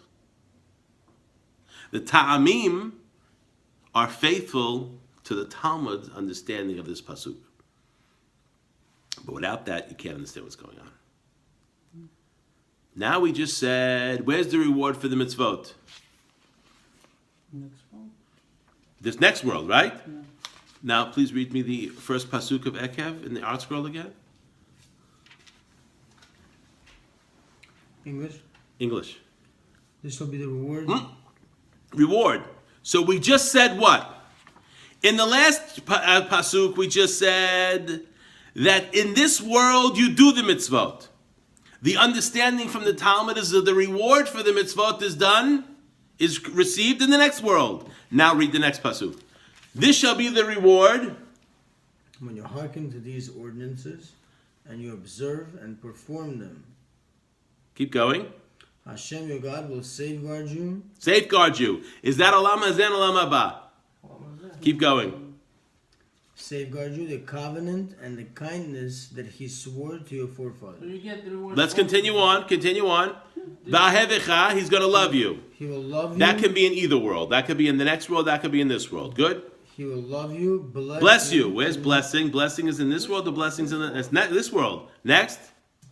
The ta'amim are faithful to the Talmud's understanding of this pasuk. But without that, you can't understand what's going on. Now we just said, where's the reward for the mitzvot? Next one. This next world, right? Yeah. Now, please read me the first pasuk of Ekev in the art scroll again. English. This will be the reward. Reward. So we just said what? In the last pasuk, we just said that in this world you do the mitzvot. The understanding from the Talmud is that the reward for the mitzvot is received in the next world. Now read the next pasuk. This shall be the reward. When you hearken to these ordinances, and you observe and perform them. Keep going. Hashem your God will safeguard you. Safeguard you. Is that Olam Hazeh and Olam Haba? Keep going. Safeguard you the covenant and the kindness that he swore to your So forefathers. you get the reward. Let's continue on. Va'ahevecha, he's going to love you. He will love you. That can be in either world. That could be in the next world. That could be in this world. Good? He will love you. Bless you. Where's blessing? Blessing is in this world. The blessing's in this world. Next.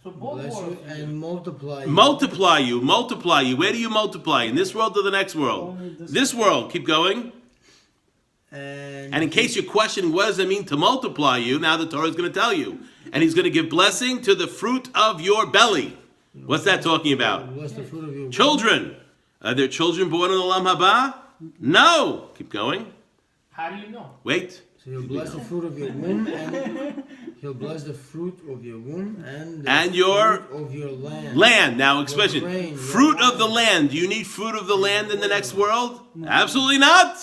So both Bless you worlds. and multiply you. Multiply you. Multiply you. Where do you multiply? In this world or the next world? Only This world. Keep going. And And in case you're questioning what does it mean to multiply you, now the Torah is going to tell you. And he's going to give blessing to the fruit of your belly. What's that talking about? bless the fruit of your Children. Are there children born in the Olam Haba? No. Keep going. How do you know? Wait. So he'll bless the fruit of your womb, and he'll bless the fruit of your womb and your fruit of your land. Land. Now, expression. Your grain, your Fruit of the wine. land. Do you need fruit of the land in the next world? Absolutely not.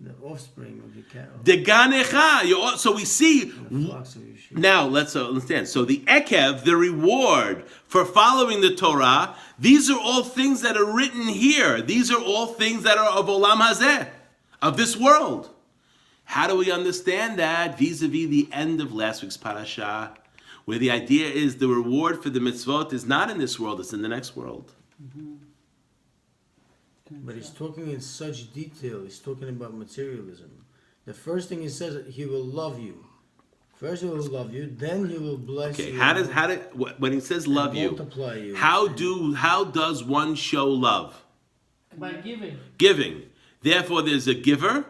The offspring of your cattle. Deganecha. So we see. The flocks of your sheep. Now, let's understand. So the Ekev, the reward for following the Torah, these are all things that are written here. These are all things that are of Olam Hazeh, of this world. How do we understand that vis-a-vis the end of last week's parasha, where the idea is the reward for the mitzvot is not in this world, it's in the next world. But he's talking in such detail. He's talking about materialism. The first thing he says, he will love you. First he will love you, then he will bless Okay, you. when he says love you, multiply you. how does one show love? By giving. Giving. Therefore, there's a giver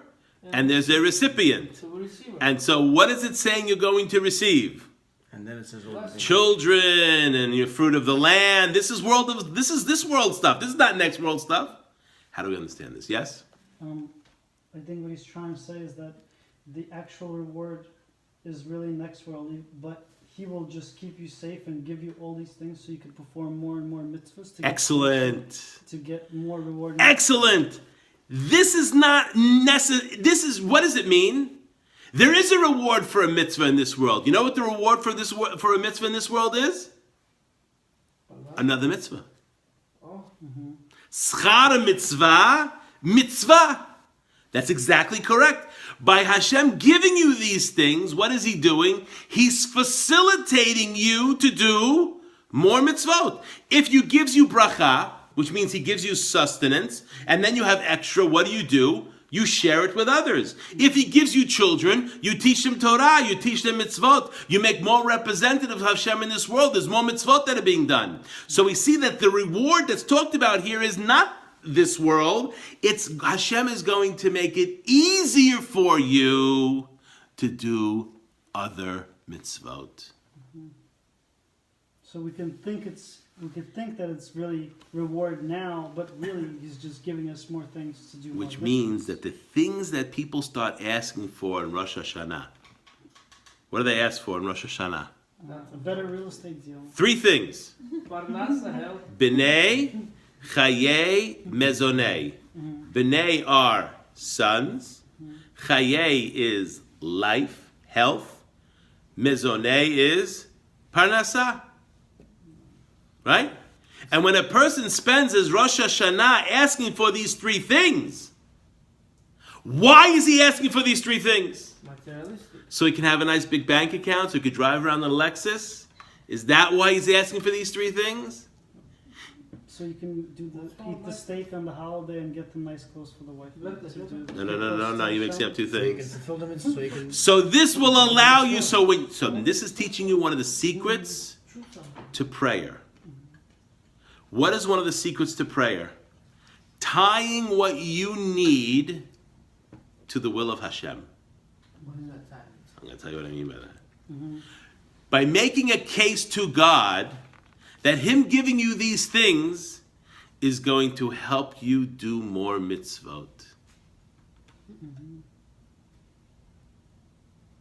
and there's a recipient. So we receive it. And so, what is it saying you're going to receive? And And then it says all the things. children and your fruit of the land. This is this world stuff. This is not next world stuff. How do we understand this? Yes? I think what he's trying to say is that the actual reward is really next world, but he will just keep you safe and give you all these things so you can perform more and more mitzvahs to get more reward. Excellent. This is not necessary. What does it mean? There is a reward for a mitzvah in this world. You know what the reward for a mitzvah in this world is? Another mitzvah. Oh. Schar mitzvah, mitzvah. That's exactly correct. By Hashem giving you these things, what is He doing? He's facilitating you to do more mitzvot. If He gives you bracha, which means He gives you sustenance, and then you have extra, what do? You share it with others. If He gives you children, you teach them Torah, you teach them mitzvot. You make more representative of Hashem in this world. There's more mitzvot that are being done. So we see that the reward that's talked about here is not this world. It's Hashem is going to make it easier for you to do other mitzvot. So we can think that it's really reward now, but really He's just giving us more things to do. Which means that the things that people start asking for in Rosh Hashanah, what do they ask for in Rosh Hashanah? A better real estate deal. 3 things. Parnasa, health. B'nei, Chayei, Mezonei. B'nei are sons. Chayei is life, health. Mezonei is parnasa. Right? And when a person spends his Rosh Hashanah asking for these 3 things, why is he asking for these 3 things? Materialistic. So he can have a nice big bank account, so he could drive around in a Lexus? Is that why he's asking for these 3 things? So you can eat the steak on the holiday and get the nice clothes for the wife. No, you're mixing up 2 So you can things. fulfill the mitzvah, so you can... So this will allow you, so this is teaching you one of the secrets to prayer. What is one of the secrets to prayer? Tying what you need to the will of Hashem. What is that time? I'm going to tell you what I mean by that. By making a case to God that Him giving you these things is going to help you do more mitzvot.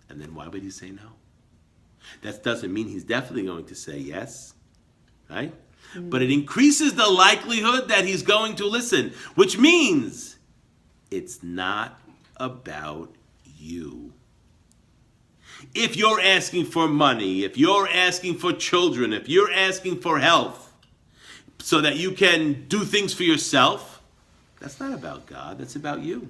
And then why would He say no? That doesn't mean He's definitely going to say yes, right? But it increases the likelihood that He's going to listen, which means it's not about you. If you're asking for money, if you're asking for children, if you're asking for health, so that you can do things for yourself, that's not about God, that's about you.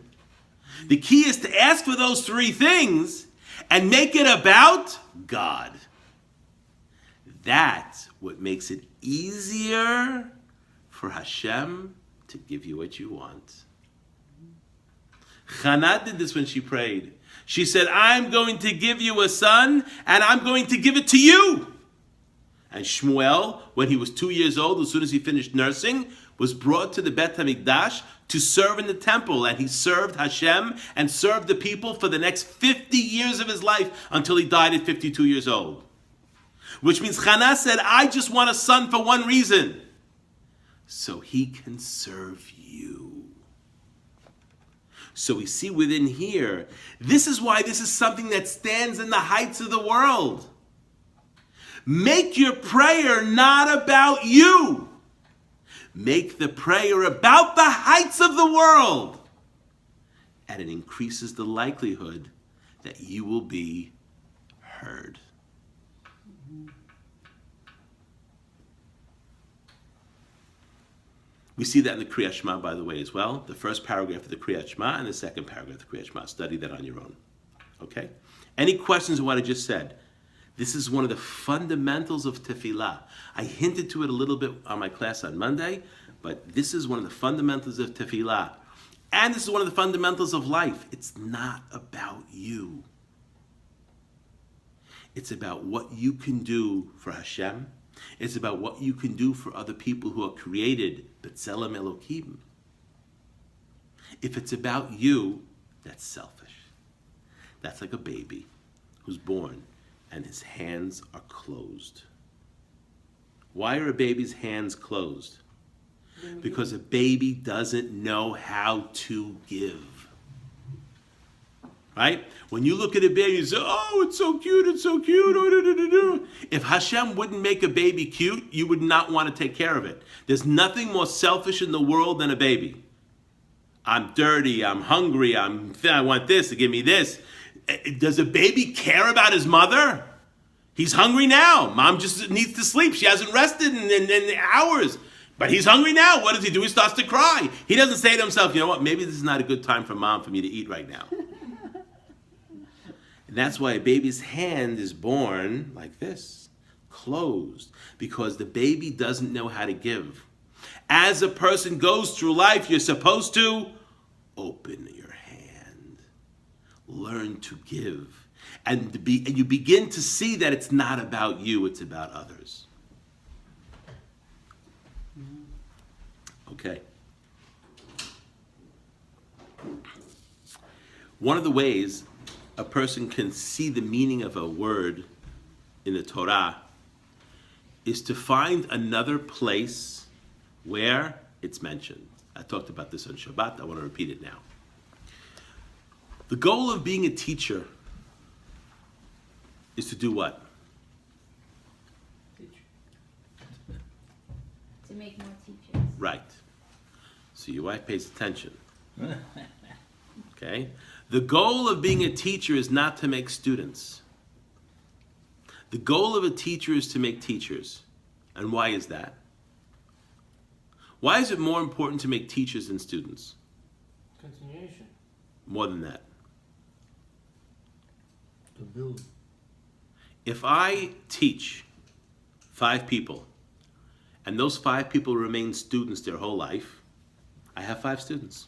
The key is to ask for those 3 things and make it about God. That's what makes it easier for Hashem to give you what you want. Chana did this when she prayed. She said, I'm going to give you a son, and I'm going to give it to you. And Shmuel, when he was 2 years old, as soon as he finished nursing, was brought to the Bet HaMikdash to serve in the temple. And he served Hashem and served the people for the next 50 years of his life until he died at 52 years old. Which means Chana said, I just want a son for one reason. So he can serve you. So we see within here, this is why this is something that stands in the heights of the world. Make your prayer not about you. Make the prayer about the heights of the world. And it increases the likelihood that you will be heard. We see that in the Kriyat Shema, by the way, as well. The first paragraph of the Kriyat Shema and the second paragraph of the Kriyat Shema. Study that on your own. Okay? Any questions on what I just said? This is one of the fundamentals of tefillah. I hinted to it a little bit on my class on Monday, but this is one of the fundamentals of tefillah. And this is one of the fundamentals of life. It's not about you. It's about what you can do for Hashem. It's about what you can do for other people who are created, B'Tselem Elokim. If it's about you, that's selfish. That's like a baby who's born, and his hands are closed. Why are a baby's hands closed? Because a baby doesn't know how to give. Right? When you look at a baby, you say, oh, it's so cute, it's so cute. Oh, do, do, do, do. If Hashem wouldn't make a baby cute, you would not want to take care of it. There's nothing more selfish in the world than a baby. I'm dirty, I'm hungry, I want this, give me this. Does a baby care about his mother? He's hungry now. Mom just needs to sleep. She hasn't rested in hours. But he's hungry now. What does he do? He starts to cry. He doesn't say to himself, you know what, maybe this is not a good time for Mom for me to eat right now. And that's why a baby's hand is born like this, closed, because the baby doesn't know how to give. As a person goes through life, you're supposed to open your hand, learn to give, and you begin to see that it's not about you, it's about others. Okay. One of the ways a person can see the meaning of a word in the Torah is to find another place where it's mentioned. I talked about this on Shabbat. I want to repeat it now. The goal of being a teacher is to do what? To make more teachers. Right. So your wife pays attention. Okay? The goal of being a teacher is not to make students. The goal of a teacher is to make teachers. And why is that? Why is it more important to make teachers than students? Continuation. More than that. To build. If I teach 5 people, and those 5 people remain students their whole life, I have 5 students.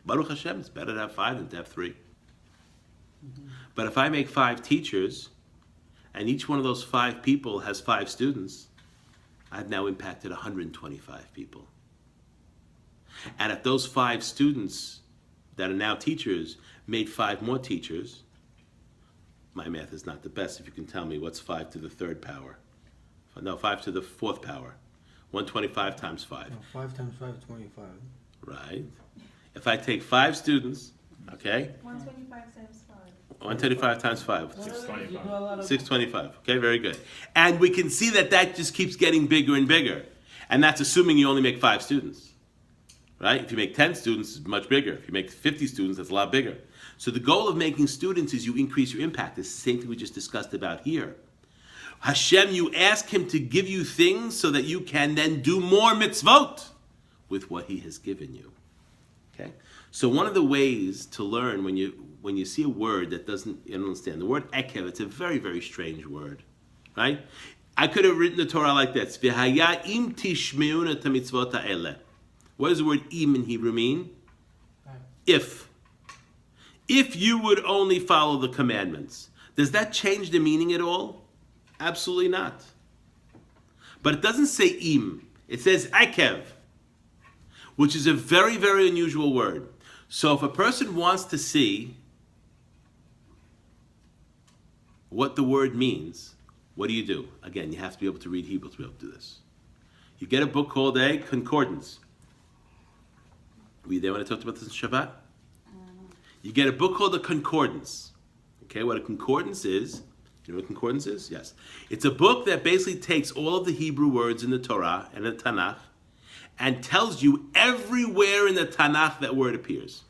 Baruch Hashem, it's better to have 5 than to have 3. Mm-hmm. But if I make 5 teachers, and each one of those 5 people has 5 students, I've now impacted 125 people. And if those 5 students that are now teachers made 5 more teachers, my math is not the best. If you can tell me what's 5 to the 3rd power. No, 5 to the 4th power. 125 times 5. No, 5 times 5 is 25. Right. If I take 5 students, okay? 125 times 5. 125 times 5. 625. 625. Okay, very good. And we can see that that just keeps getting bigger and bigger. And that's assuming you only make 5 students. Right? If you make 10 students, it's much bigger. If you make 50 students, that's a lot bigger. So the goal of making students is you increase your impact. It's the same thing we just discussed about here. Hashem, you ask him to give you things so that you can then do more mitzvot with what he has given you. Okay? So one of the ways to learn when you see a word that you don't understand, the word ekev, it's a very, very strange word. Right? I could have written the Torah like this. V'haya im tishmeun et mitzvot ha'eleh. What does the word im in Hebrew mean? If. If you would only follow the commandments. Does that change the meaning at all? Absolutely not. But it doesn't say im. It says akev, which is a very, very unusual word. So if a person wants to see what the word means, what do? Again, you have to be able to read Hebrew to be able to do this. You get a book called a concordance. Were you there when I talked about this in Shabbat? You get a book called a concordance. Okay, what a concordance is, you know what a concordance is? Yes. It's a book that basically takes all of the Hebrew words in the Torah and the Tanakh and tells you everywhere in the Tanakh that word appears.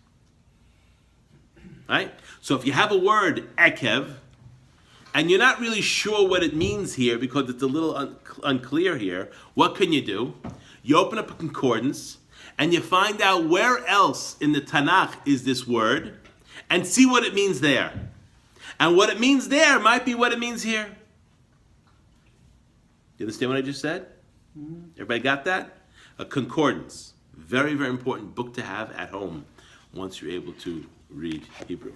Right? So if you have a word, ekev, and you're not really sure what it means here because it's a little unclear here, what can you do? You open up a concordance, and you find out where else in the Tanakh is this word, and see what it means there. And what it means there might be what it means here. You understand what I just said? Mm-hmm. Everybody got that? A concordance. Very, very important book to have at home once you're able to read Hebrew.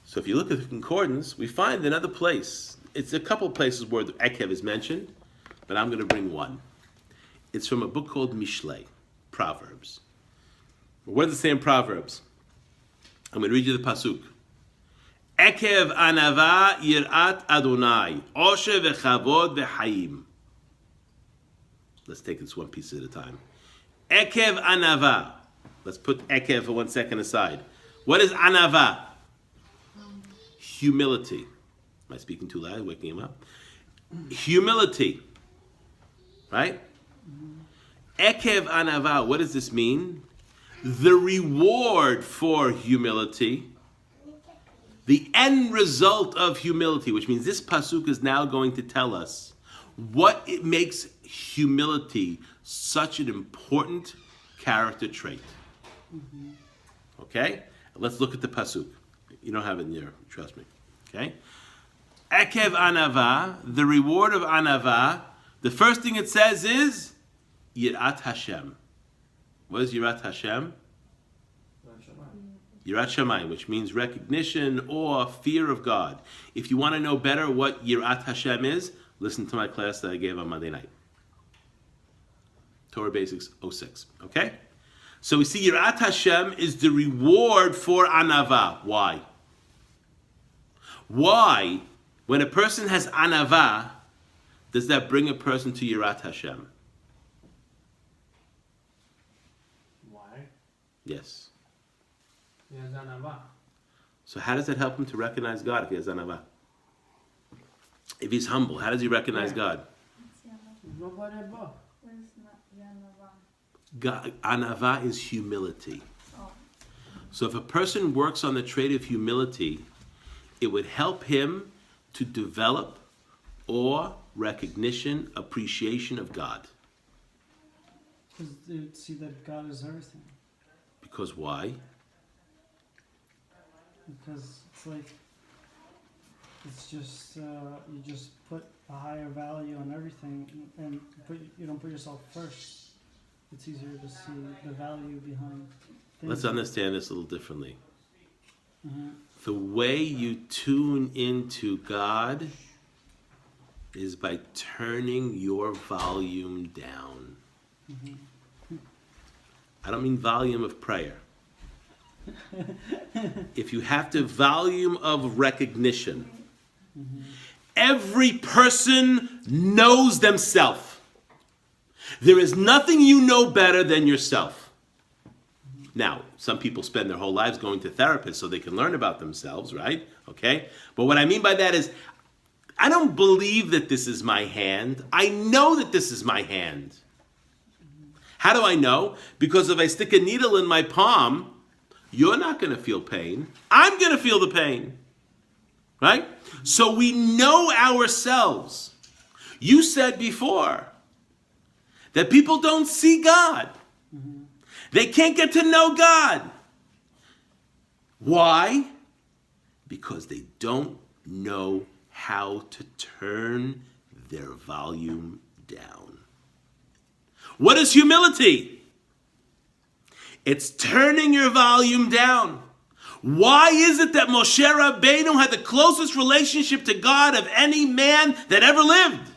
So if you look at the concordance, we find another place. It's a couple of places where the ekev is mentioned, but I'm going to bring one. It's from a book called Mishlei. Proverbs. What does it say in Proverbs? I'm going to read you the pasuk. Ekev anava yirat Adonai. Osher v'chavod v'chayim. Let's take this one piece at a time. Ekev anava. Let's put ekev for 1 second aside. What is anava? Humility. Am I speaking too loud? Waking him up? Humility. Right? Ekev anava. What does this mean? The reward for humility. The end result of humility, which means this pasuk is now going to tell us what it makes humility such an important character trait. Okay? Let's look at the pasuk. You don't have it in there, trust me. Okay? Ekev anava, the reward of anava, the first thing it says is Yirat Hashem. What is Yirat Hashem? Yirat Shamayim, which means recognition, awe, fear of God. If you want to know better what Yirat Hashem is, listen to my class that I gave on Monday night. Torah Basics 06. Okay? So we see Yirat Hashem is the reward for anava. Why? Why, when a person has anava, does that bring a person to Yirat Hashem? Why? Yes. He has anava. So how does that help him to recognize God if he has anava? If he's humble, how does he recognize God? Nobody above. What is Yanava? God, anava is humility. Oh. So if a person works on the trait of humility, it would help him to develop awe, recognition, appreciation of God. Because they see that God is everything. Because why? Because it's like, it's just, you just put a higher value on everything and you don't put yourself first. It's easier to see the value behind things. Let's understand this a little differently. Mm-hmm. The way you tune into God is by turning your volume down. Mm-hmm. I don't mean volume of prayer. If you have to, volume of recognition. Mm-hmm. Every person knows themselves. There is nothing you know better than yourself. Now, some people spend their whole lives going to therapists so they can learn about themselves, right? Okay? But what I mean by that is, I don't believe that this is my hand. I know that this is my hand. How do I know? Because if I stick a needle in my palm, you're not going to feel pain. I'm going to feel the pain. Right? So we know ourselves. You said before that people don't see God. They can't get to know God. Why? Because they don't know how to turn their volume down. What is humility? It's turning your volume down. Why is it that Moshe Rabbeinu had the closest relationship to God of any man that ever lived?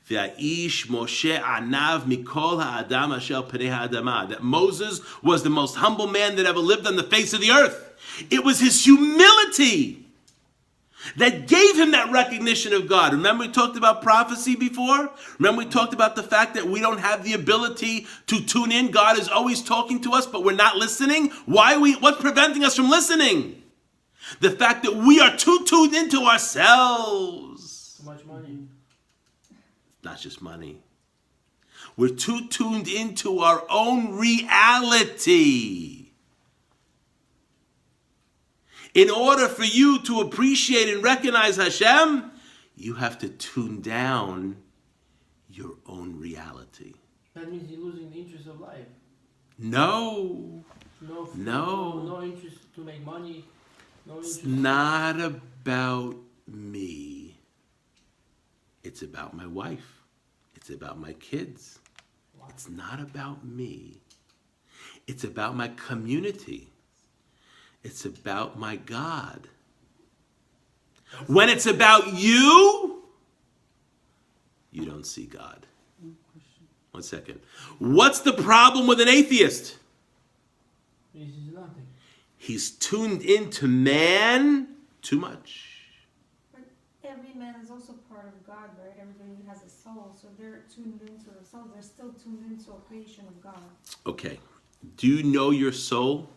V'aish Moshe anav mikol ha'adam asher pnei ha'adama. That Moses was the most humble man that ever lived on the face of the earth. It was his humility that gave him that recognition of God. Remember we talked about prophecy before? Remember we talked about the fact that we don't have the ability to tune in. God is always talking to us, but we're not listening. What's preventing us from listening? The fact that we are too tuned into ourselves. Too much money. Not just money. We're too tuned into our own reality. In order for you to appreciate and recognize Hashem, you have to tune down your own reality. That means you're losing the interest of life. No. No interest to make money. No interest. It's not about me. It's about my wife. It's about my kids. Why? It's not about me. It's about my community. It's about my God. When it's about you, you don't see God. 1 second. What's the problem with an atheist? He sees nothing. He's tuned into man too much. But every man is also part of God, right? Everybody has a soul, so they're tuned into themselves. They're still tuned into a creation of God. Okay. Do you know your soul?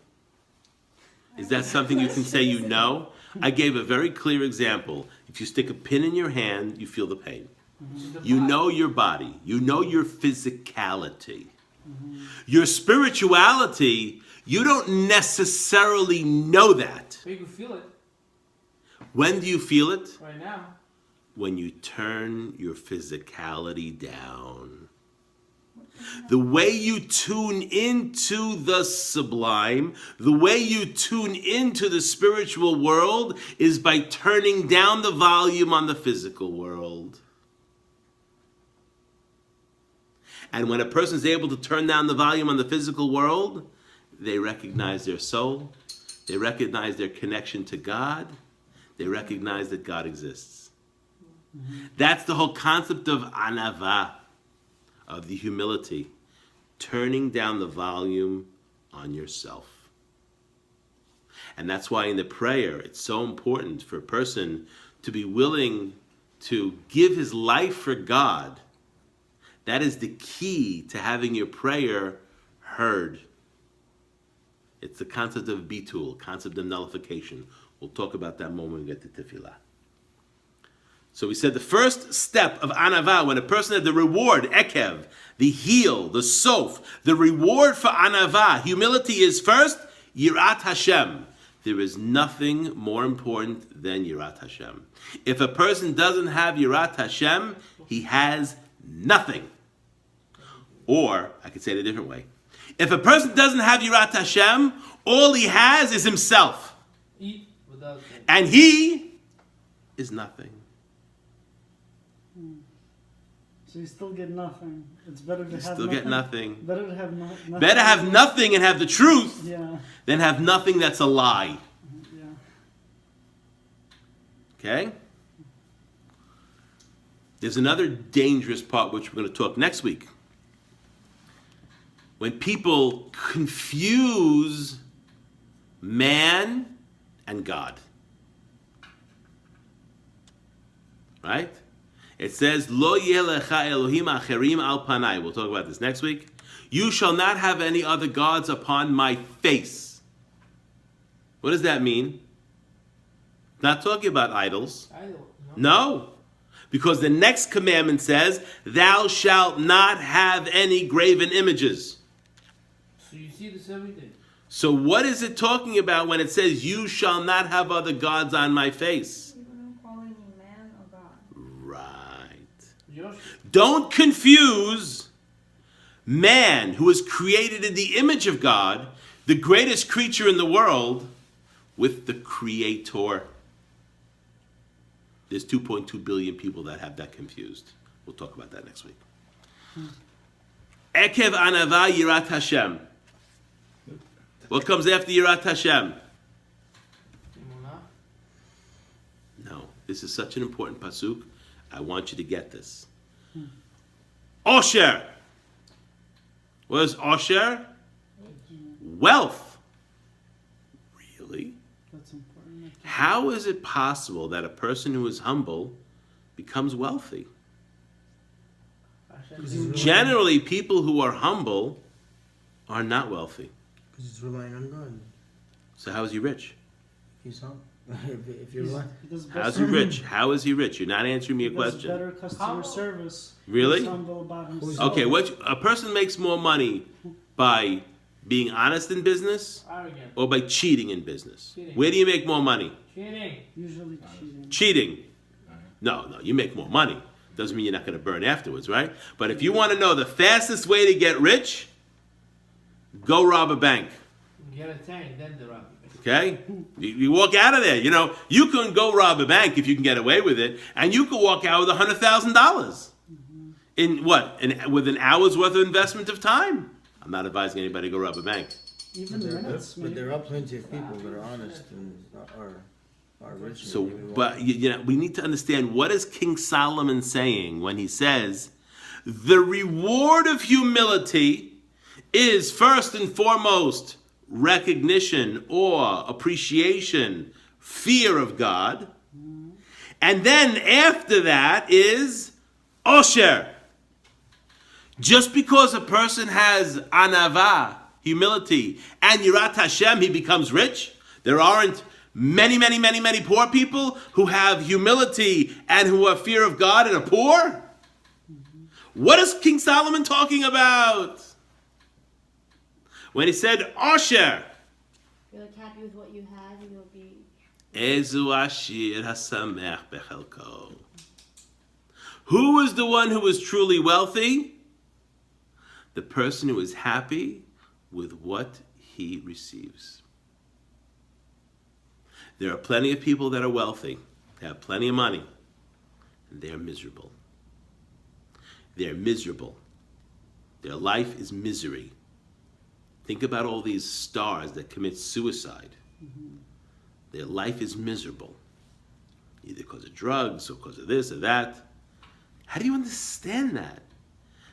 Is that something you can say you know? I gave a very clear example. If you stick a pin in your hand, you feel the pain. You know your body. You know your physicality. Your spirituality, you don't necessarily know that. But you can feel it When do you feel it? right now. When you turn your physicality down. The way you tune into the sublime, the way you tune into the spiritual world is by turning down the volume on the physical world. And when a person is able to turn down the volume on the physical world, they recognize their soul, they recognize their connection to God, they recognize that God exists. That's the whole concept of anava, of the humility, turning down the volume on yourself. And that's why in the prayer, it's so important for a person to be willing to give his life for God. That is the key to having your prayer heard. It's the concept of bitul, concept of nullification. We'll talk about that moment when we get to tefillah. So we said the first step of anava, when a person had the reward, ekev, the heel, the sof, the reward for anava, humility is first, yirat Hashem. There is nothing more important than yirat Hashem. If a person doesn't have yirat Hashem, he has nothing. Or, I could say it a different way. If a person doesn't have yirat Hashem, all he has is himself. Eat without thinking. And he is nothing. So you still get nothing. It's better to have Still nothing. get nothing. Better to have nothing. Better have nothing and have the truth Yeah. than have nothing that's a lie. Yeah. Okay? There's another dangerous part which we're going to talk next week. When people confuse man and God. Right? It says, Lo yeh lecha Elohim acherim al panai. We'll talk about this next week. You shall not have any other gods upon my face. What does that mean? Not talking about idols. I don't know. No. Because the next commandment says, thou shalt not have any graven images. So you see this every day. So what is it talking about when it says, you shall not have other gods on my face? Even calling man a God. Right. Yosh. Don't confuse man, who is created in the image of God, the greatest creature in the world, with the Creator. There's 2.2 billion people that have that confused. We'll talk about that next week. Ekev anava yirat Hashem. What comes after yirat Hashem? Emunah. No, this is such an important pasuk. I want you to get this. Osher. What is Osher? Wealth. Really? That's important. How is it possible that a person who is humble becomes wealthy? Hashem. Generally, people who are humble are not wealthy. Because he's relying on God. So how is he rich? He's humble. if you're He's- relying. he does How's better- he rich? How is he rich? You're not answering me a he does question. better customer Humble. service. Really? He's humble about himself. Okay, a person makes more money by being honest in business Arrogant. or by cheating in business? Cheating. Where do you make more money? Cheating. Usually cheating. Cheating. No, you make more money. Doesn't mean you're not going to burn afterwards, right? But if you want to know the fastest way to get rich, go rob a bank. Get a tank, then the rob. Okay? You walk out of there. You know, you can go rob a bank if you can get away with it, and you can walk out with $100,000 in what? With an hour's worth of investment of time. I'm not advising anybody to go rob a bank. Even minutes, But maybe. there are plenty of people that are honest and are rich. and So, maybe won't. but you know, we need to understand, what is King Solomon saying when he says, the reward of humility is first and foremost recognition, awe, appreciation, fear of God. And then after that is osher. Just because a person has anava, humility, and yirat Hashem, he becomes rich. There aren't many poor people who have humility and who have fear of God and are poor. What is King Solomon talking about? When he said osher, You're like happy with what you have, and you'll be. Ezu ashir hasamech bechelko. Who is the one who is truly wealthy? The person who is happy with what he receives. There are plenty of people that are wealthy, they have plenty of money, and they're miserable. They're miserable. Their life is misery. Think about all these stars that commit suicide. Their life is miserable, either because of drugs or because of this or that. How do you understand that?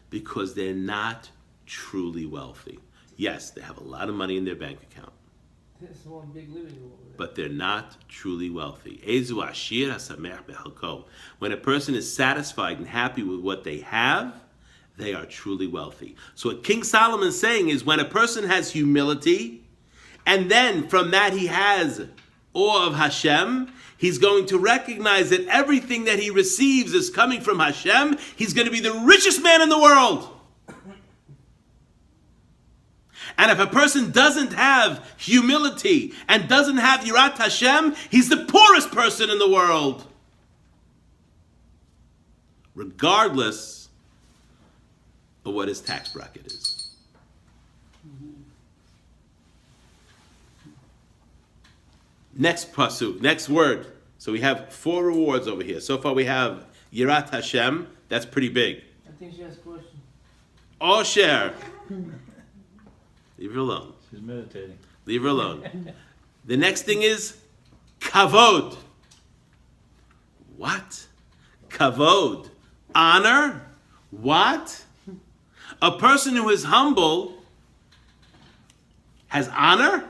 Because they're not truly wealthy. Yes, they have a lot of money in their bank account, It's one big living room. but they're not truly wealthy. Ezu ashir hasamech bechelko. When a person is satisfied and happy with what they have, they are truly wealthy. So what King Solomon is saying is when a person has humility, and then from that he has awe of Hashem, he's going to recognize that everything that he receives is coming from Hashem. He's going to be the richest man in the world. And if a person doesn't have humility and doesn't have yirat Hashem, he's the poorest person in the world. Regardless of what his tax bracket is. Next pasuk, next word. So we have 4 rewards over here. So far we have yirat Hashem. That's pretty big. I think she has a question. Osher. Leave her alone. She's meditating. Leave her alone. The next thing is kavod. What? Kavod. Honor? What? A person who is humble has honor?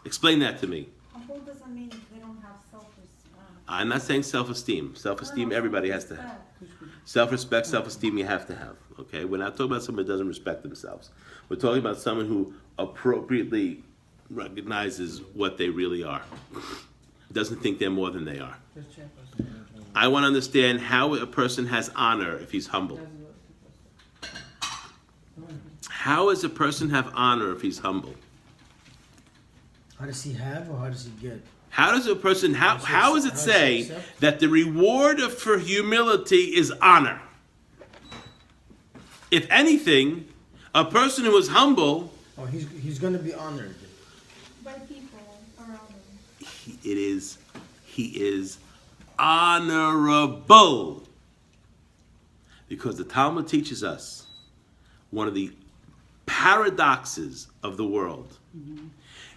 Explain that to me. Humble doesn't mean they don't have self-respect. I'm not saying self-esteem. Self-esteem everybody has to have. Self-respect, self-esteem you have to have. Okay? We're not talking about someone who doesn't respect themselves. We're talking about someone who appropriately recognizes what they really are. Doesn't think they're more than they are. Just check us. I want to understand how a person has honor if he's humble. How does a person have honor if he's humble? How does he have or how does he get? How does a person, how does it say that the reward for humility is honor? If anything, a person who is humble, Oh, he's going to be honored. By people around him. he is honorable. Because the Talmud teaches us one of the paradoxes of the world.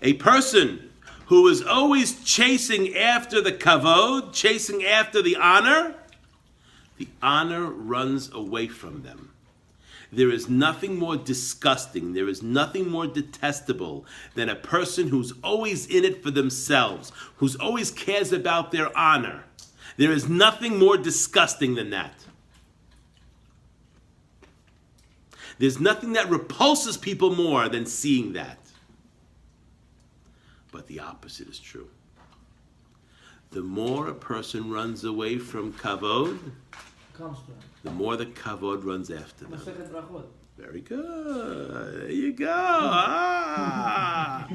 A person who is always chasing after the kavod, chasing after the honor runs away from them. There is nothing more disgusting, there is nothing more detestable than a person who's always in it for themselves, who's always cares about their honor. There is nothing more disgusting than that. There's nothing that repulses people more than seeing that. But the opposite is true. The more a person runs away from kavod, Comes to him. the more the kavod runs after them. Masechet Brachot. Very good. There you go. Ah.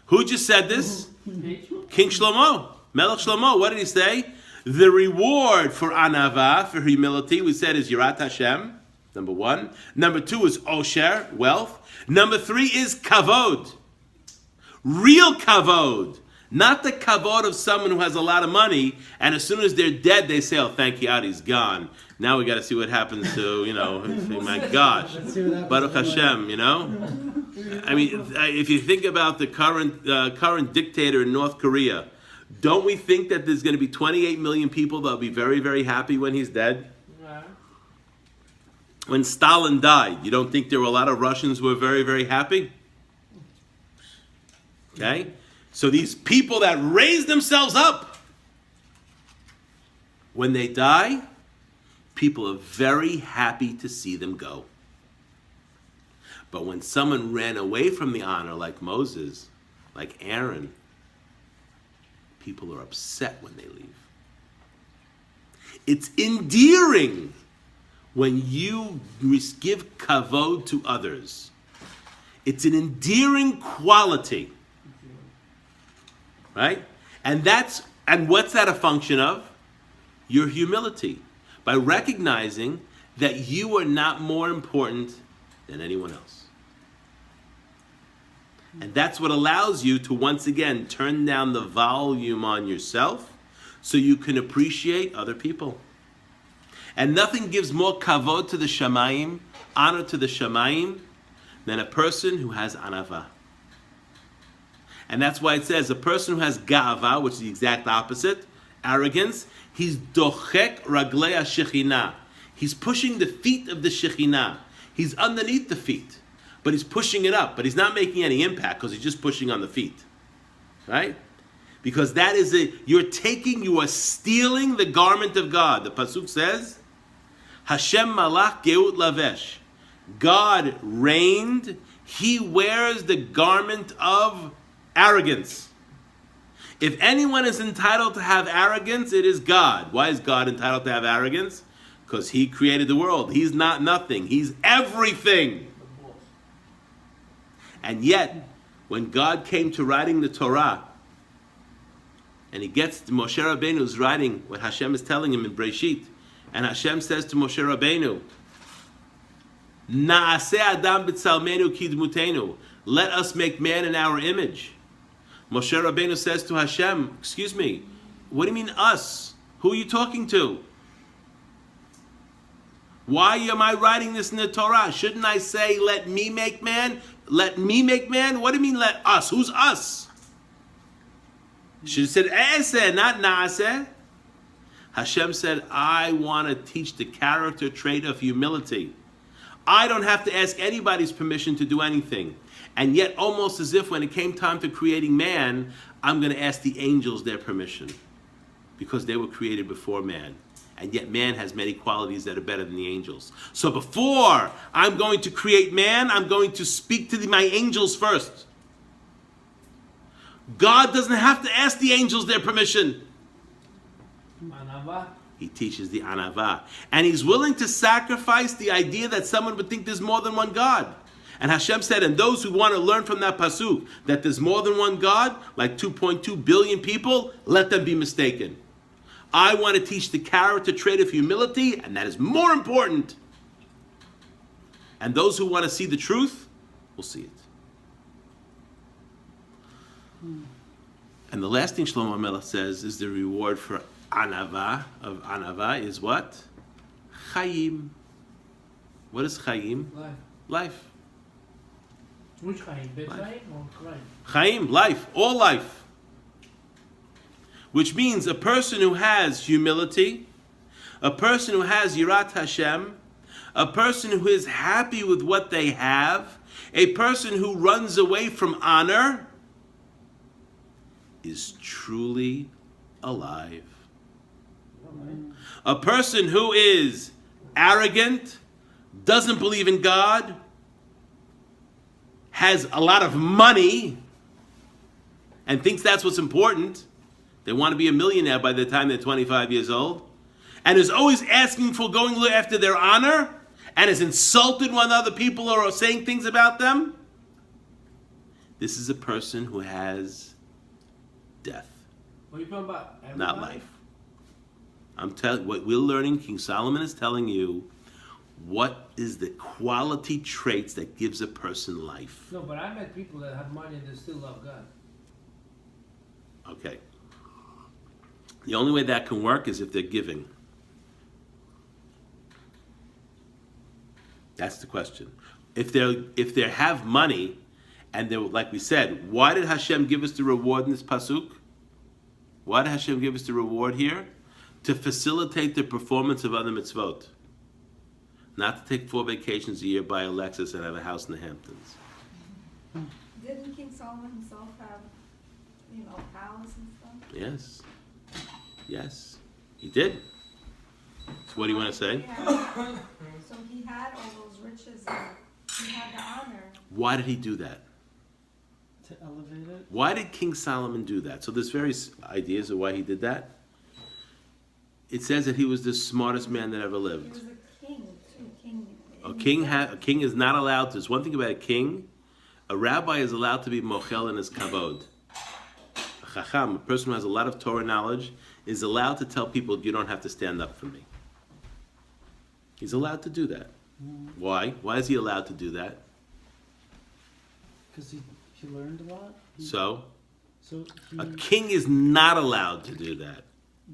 Who just said this? King Shlomo. Melech Shlomo. What did he say? The reward for anava, for humility, we said is yirat Hashem. Number 1. Number 2 is osher, wealth. Number 3 is kavod. Real kavod. Not the kavod of someone who has a lot of money, and as soon as they're dead, they say, oh, thank God, he's gone. Now we got to see what happens to, my gosh. Baruch Hashem, I mean, if you think about the current dictator in North Korea, don't we think that there's going to be 28 million people that'll be very, very happy when he's dead? When Stalin died, you don't think there were a lot of Russians who were very, very happy? Okay? So these people that raise themselves up, when they die, people are very happy to see them go. But when someone ran away from the honor, like Moses, like Aaron, people are upset when they leave. It's endearing when you give kavod to others. It's an endearing quality. Right? And what's that a function of? Your humility. By recognizing that you are not more important than anyone else. And that's what allows you to once again turn down the volume on yourself so you can appreciate other people. And nothing gives more kavod to the shamayim, honor to the shamayim, than a person who has anava. And that's why it says a person who has ga'ava, which is the exact opposite, arrogance, he's dochek raglei ha-shekhinah. He's pushing the feet of the Shekhinah. He's underneath the feet, but he's pushing it up, but he's not making any impact because he's just pushing on the feet. Right? Because that is you are stealing the garment of God. The Pasuk says, Hashem malach geut lavesh. God reigned, he wears the garment of arrogance. If anyone is entitled to have arrogance, it is God. Why is God entitled to have arrogance? Because he created the world. He's not nothing. He's everything. And yet, when God came to writing the Torah, and he gets to Moshe Rabbeinu's writing what Hashem is telling him in Breshit, and Hashem says to Moshe Rabbeinu, Na'aseh Adam b'tzalmenu kidmutenu. Let us make man in our image. Moshe Rabbeinu says to Hashem, excuse me, what do you mean us? Who are you talking to? Why am I writing this in the Torah? Shouldn't I say, let me make man? Let me make man? What do you mean, let us? Who's us? Should have said, E'eseh, not Na'aseh. Hashem said, I want to teach the character trait of humility. I don't have to ask anybody's permission to do anything. And yet, almost as if when it came time to creating man, I'm going to ask the angels their permission. Because they were created before man. And yet man has many qualities that are better than the angels. So before I'm going to create man, I'm going to speak to my angels first. God doesn't have to ask the angels their permission. Anava. He teaches the anava. And he's willing to sacrifice the idea that someone would think there's more than one God. And Hashem said, and those who want to learn from that pasuk, that there's more than one God, like 2.2 billion people, let them be mistaken. I want to teach the character trait of humility, and that is more important. And those who want to see the truth will see it. And the last thing Shlomo Melech says is the reward for anava, of anava, is what? Chaim. What is Chaim? Life. Life. Which Chaim? Bed Chaim or Chaim? Chaim, life, all life. Which means a person who has humility, a person who has Yirat Hashem, a person who is happy with what they have, a person who runs away from honor, is truly alive. A person who is arrogant, doesn't believe in God, has a lot of money, and thinks that's what's important. They want to be a millionaire by the time they're 25 years old, and is always asking for going after their honor, and is insulted when other people are saying things about them. This is a person who has death, What are you talking about? Everybody? not life. I'm telling what we're learning. King Solomon is telling you what is the quality traits that gives a person life. No, but I met people that have money and they still love God. Okay. The only way that can work is if they're giving. That's the question. If they have money, and they're, like we said, why did Hashem give us the reward in this pasuk? Why did Hashem give us the reward here? To facilitate the performance of other mitzvot. not to take 4 vacations a year, buy a Lexus, and have a house in the Hamptons. Didn't King Solomon himself have, a palace and stuff? Yes. Yes. He did. So what do you want to say? So he had all those riches and he had the honor. Why did he do that? To elevate it. Why did King Solomon do that? So there's various ideas of why he did that. It says that he was the smartest man that ever He lived. was a king too. A king is not allowed to. There's one thing about a king. A rabbi is allowed to be mochel in his kavod. A chacham, a person who has a lot of Torah knowledge, is allowed to tell people, you don't have to stand up for me. He's allowed to do that. Why? Why is he allowed to do that? Because he learned a lot. So He, a king is not allowed to do that.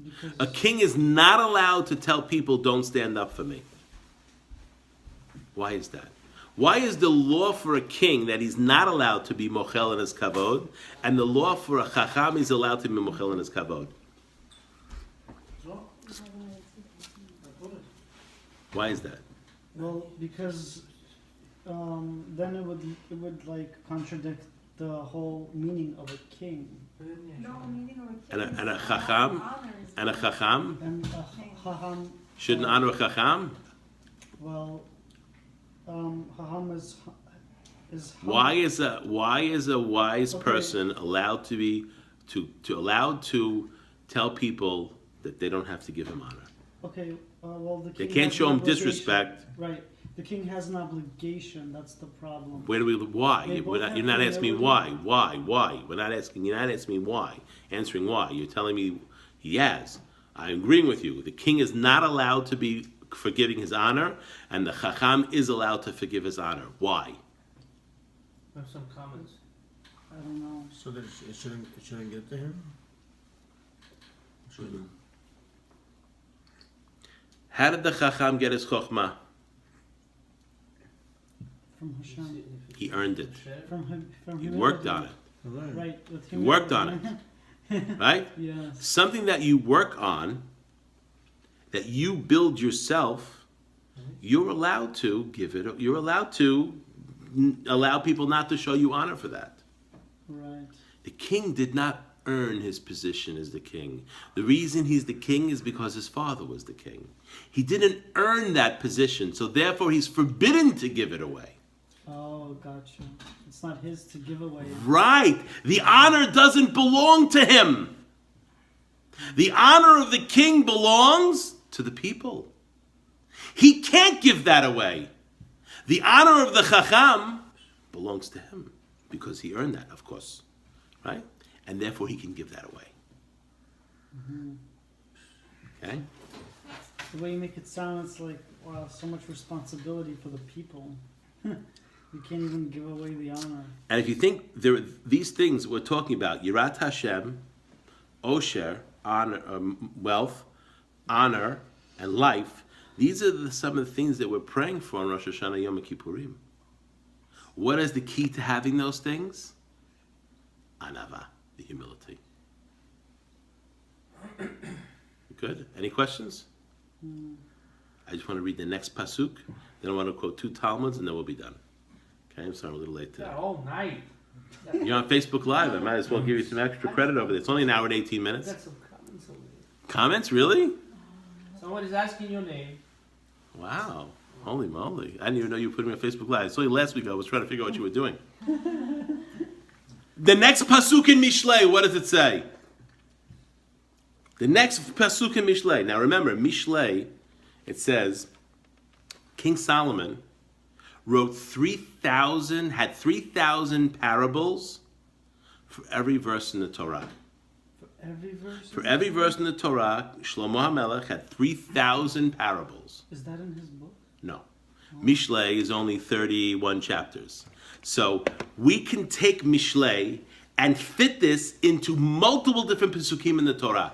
because A king is not allowed to tell people, don't stand up for me. Why is that? Why is the law for a king that he's not allowed to be mochel in his kavod, and the law for a chacham is allowed to be mochel in his kavod? Why is that? Well, because then it would like contradict the whole meaning of a king. No, meaning of a king. And a chacham, and a chacham And Chacham. shouldn't honor a chacham. Well, Chacham is. Why is a wise Okay. person allowed to be allowed to tell people that they don't have to give him honor? Okay. Well, the king They can't has show an him obligation. disrespect. Right. The king has an obligation. That's the problem. Why? They both have You're not to asking me never- why. You're not asking me why. Answering why. You're telling me he has. I'm agreeing with you. The king is not allowed to be forgiving his honor, and the chacham is allowed to forgive his honor. Why? I have some comments. I don't know. So that it shouldn't get to him? Shouldn't. How did the chacham get his chokhmah? From Hashem. He earned it. From He humility. worked on it, Right. With He worked on humility. right? Yes. Something that you work on, that you build yourself, you're allowed to give it. You're allowed to allow people not to show you honor for that. Right. The king did not earn his position as the king. The reason he's the king is because his father was the king. He didn't earn that position, so therefore he's forbidden to give it away. Oh, gotcha. It's not his to give away. Right. The honor doesn't belong to him. The honor of the king belongs to the people. He can't give that away. The honor of the chacham belongs to him because he earned that, of course. Right? And therefore he can give that away. Okay? The way you make it sound, it's like, wow, so much responsibility for the people. You can't even give away the honor. And if you think these things we're talking about, Yirat Hashem, Osher, honor, wealth, honor, and life, these are some of the things that we're praying for on Rosh Hashanah Yom Kippurim. What is the key to having those things? Anava, the humility. Good? Any questions? I just want to read the next pasuk. Then I want to quote 2 Talmuds, and then we'll be done. Okay, I'm sorry I'm a little late today. Yeah, all night. You're on Facebook Live. I might as well give you some extra credit over there. It's only an hour and 18 I minutes. got some comments over there. Comments? Really? Someone is asking your name. Wow. Holy moly. I didn't even know you were putting me on Facebook Live. It's only last week I was trying to figure out what you were doing. The next pasuk in Mishlei, what does it say? The next pasuk in Mishlei. Now remember, Mishlei, it says, King Solomon wrote 3,000 parables for every verse in the Torah. For every verse? For every verse in the Torah, Shlomo HaMelech had 3,000 parables. Is that in his book? No. Mishlei is only 31 chapters. So we can take Mishlei and fit this into multiple different Pesukim in the Torah.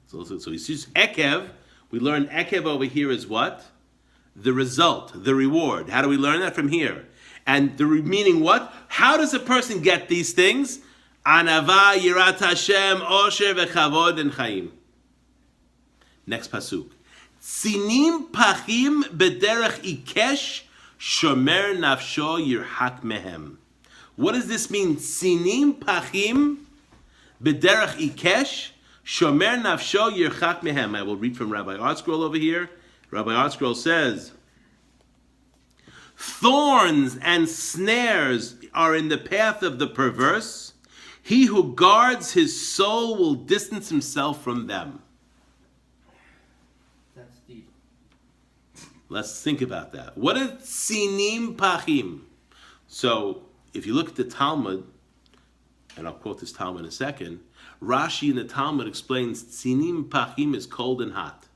So he sees Ekev. We learn Ekev over here is what? The result, the reward. How do we learn that? From here. And the meaning what? How does a person get these things? Anava, Yirat Hashem, Osher, V'chavod, and Chaim. Next pasuk. Sinim pachim bederech ikesh shomer nafsho yirhak mehem. What does this mean? Sinim pachim bederech ikesh shomer nafsho yirhak mehem. I will read from Rabbi Artscroll over here. Rabbi Artscroll says, thorns and snares are in the path of the perverse. He who guards his soul will distance himself from them. That's deep. Let's think about that. What is sinim pachim? So, if you look at the Talmud, and I'll quote this Talmud in a second, Rashi in the Talmud explains sinim pachim is cold and hot.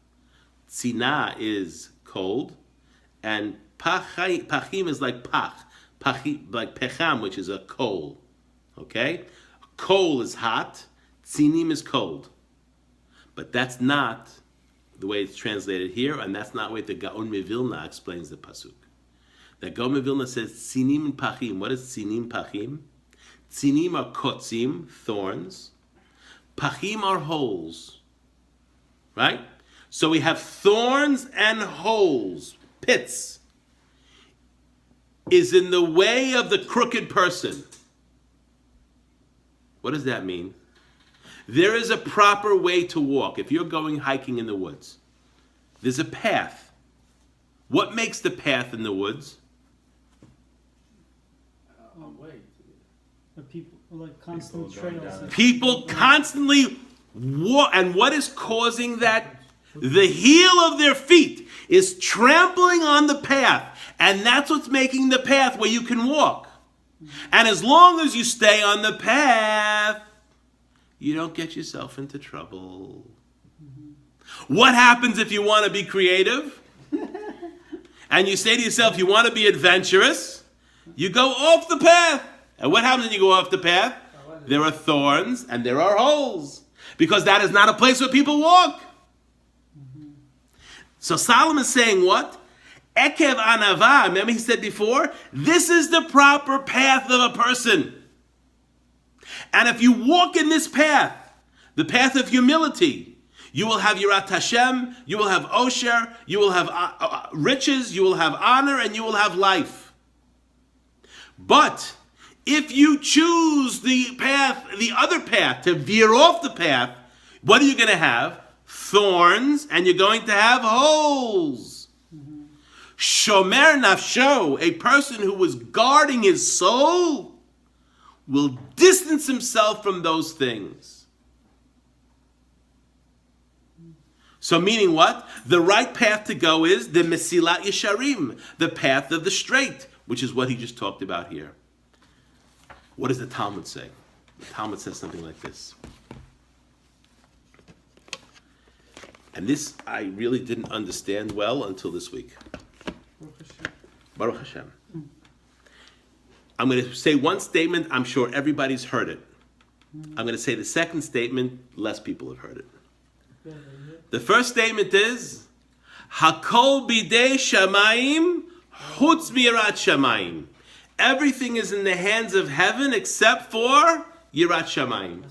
Tzina is cold, and pachim is like pachim, like pecham, which is a coal. Okay? Coal is hot, tzinim is cold. But that's not the way it's translated here, and that's not the way the Gaon Mevilna explains the pasuk. The Gaon Mevilna says tzinim and pachim. What is tzinim pachim? Tzinim are kotzim, thorns. Pachim are holes. Right? So we have thorns and holes, pits, is in the way of the crooked person. What does that mean? There is a proper way to walk. If you're going hiking in the woods, there's a path. What makes the path in the woods? Wait. The people, like constant trails. People constantly walk. And what is causing that? The heel of their feet is trampling on the path. And that's what's making the path where you can walk. And as long as you stay on the path, you don't get yourself into trouble. What happens if you want to be creative? And you say to yourself, you want to be adventurous? You go off the path. And what happens when you go off the path? There are thorns and there are holes. Because that is not a place where people walk. So Solomon is saying what? Ekev anava. Remember he said before? This is the proper path of a person. And if you walk in this path, the path of humility, you will have Yirat Hashem, you will have Osher, you will have riches, you will have honor, and you will have life. But if you choose the path, the other path, to veer off the path, what are you going to have? Thorns, and you're going to have holes. Shomer nafsho, a person who was guarding his soul, will distance himself from those things. So meaning what? The right path to go is the Mesilat Yesharim, the path of the straight, which is what he just talked about here. What does the Talmud say? The Talmud says something like this. And this I really didn't understand well until this week. Baruch Hashem. I'm going to say one statement, I'm sure everybody's heard it. I'm going to say the second statement, less people have heard it. The first statement is, Hakol bidei shamayim, chutz mirat shamayim. Everything is in the hands of heaven except for Yirat Shamayim.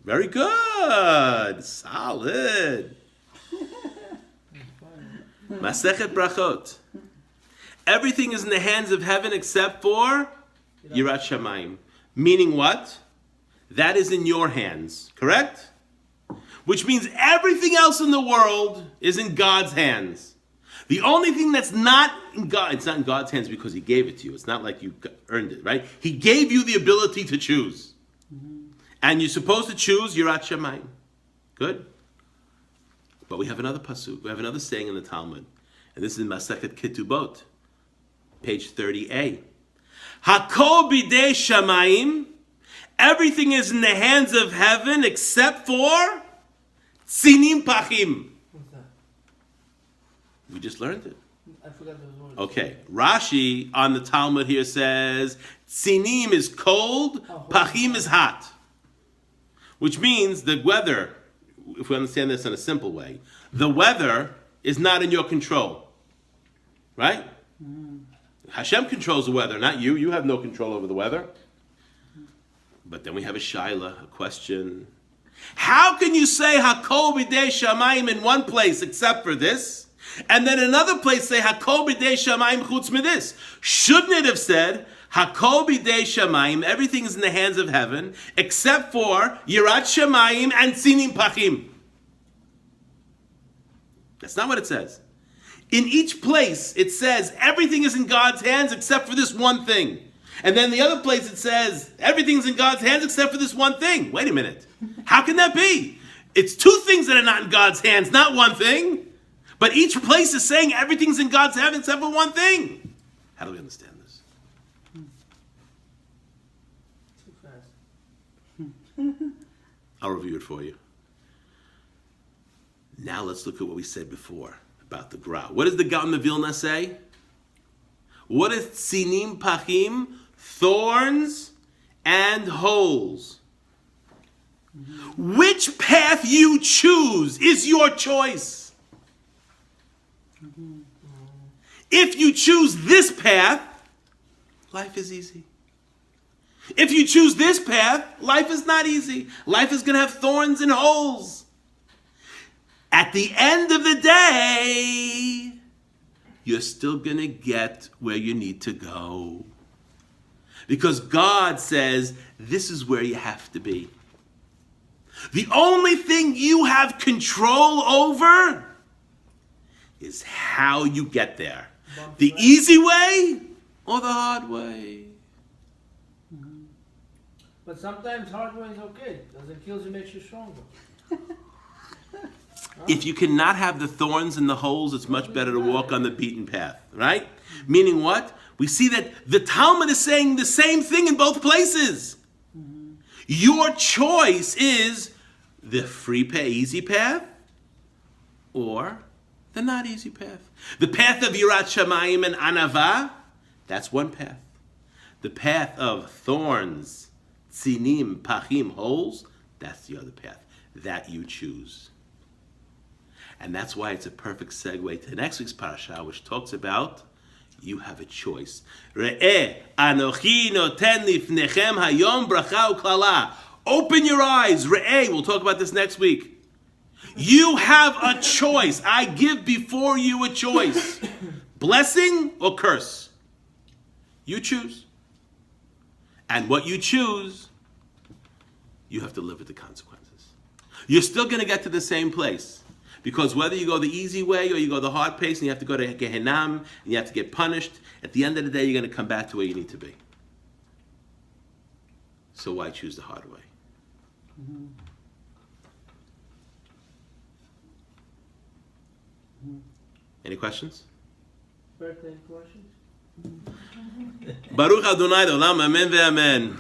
Very good. Solid. Masechet Brachot. Everything is in the hands of heaven except for Yirat Shamayim. Meaning what? That is in your hands. Correct? Which means everything else in the world is in God's hands. The only thing that's not in God, it's not in God's hands because He gave it to you. It's not like you earned it, right? He gave you the ability to choose. And you're supposed to choose Yirat Shamayim. Good? But we have another pasuk. We have another saying in the Talmud. And this is in Masechet Ketubot, page 30a. Hakol bidei Shamayim. Everything is in the hands of heaven except for Tzinim Pachim. What's that? We just learned it. I forgot those words. Okay, Rashi on the Talmud here says, Tzinim is cold, Pachim is hot. Which means the weather, if we understand this in a simple way, the weather is not in your control. Right? Hashem controls the weather, not you. You have no control over the weather. But then we have a shaila, a question. How can you say Hakol b'dei shamayim in one place except for this, and then another place say Hakol b'dei shamayim chutz midis? Shouldn't it have said Hakol b'dei shamayim, everything is in the hands of heaven, except for Yirat shamayim and Sinim pachim? That's not what it says. In each place, it says everything is in God's hands except for this one thing. And then the other place, it says everything's in God's hands except for this one thing. Wait a minute. How can that be? It's two things that are not in God's hands, not one thing. But each place is saying everything's in God's hands except for one thing. How do we understand this? Too fast. I'll review it for you. Now let's look at what we said before about the Gra. What does the Gaon of Vilna say? What is Sinim Pachim? Thorns and holes. Which path you choose is your choice. If you choose this path, life is easy. If you choose this path, life is not easy. Life is going to have thorns and holes. At the end of the day, you're still going to get where you need to go. Because God says, this is where you have to be. The only thing you have control over is how you get there. The easy way or the hard way. But sometimes hard way is okay. Doesn't kill you, makes you stronger. If you cannot have the thorns and the holes, it's much better to walk on the beaten path, right? Meaning what? We see that the Talmud is saying the same thing in both places. Your choice is the free path, easy path, or the not easy path. The path of Yirat Shamayim and Anava, that's one path. The path of thorns, tzinim, pachim, holes, that's the other path. That you choose. And that's why it's a perfect segue to next week's parasha, which talks about you have a choice. Re'eh, anochi noten lifnechem hayom bracha u'klala. Open your eyes. Re'eh, we'll talk about this next week. You have a choice. I give before you a choice. Blessing or curse. You choose. And what you choose, you have to live with the consequences. You're still going to get to the same place. Because whether you go the easy way or you go the hard pace and you have to go to Gehenam and you have to get punished, at the end of the day, you're going to come back to where you need to be. So why choose the hard way? Any questions? Birthday questions? Baruch Adonai, Olam, Amen ve'amen.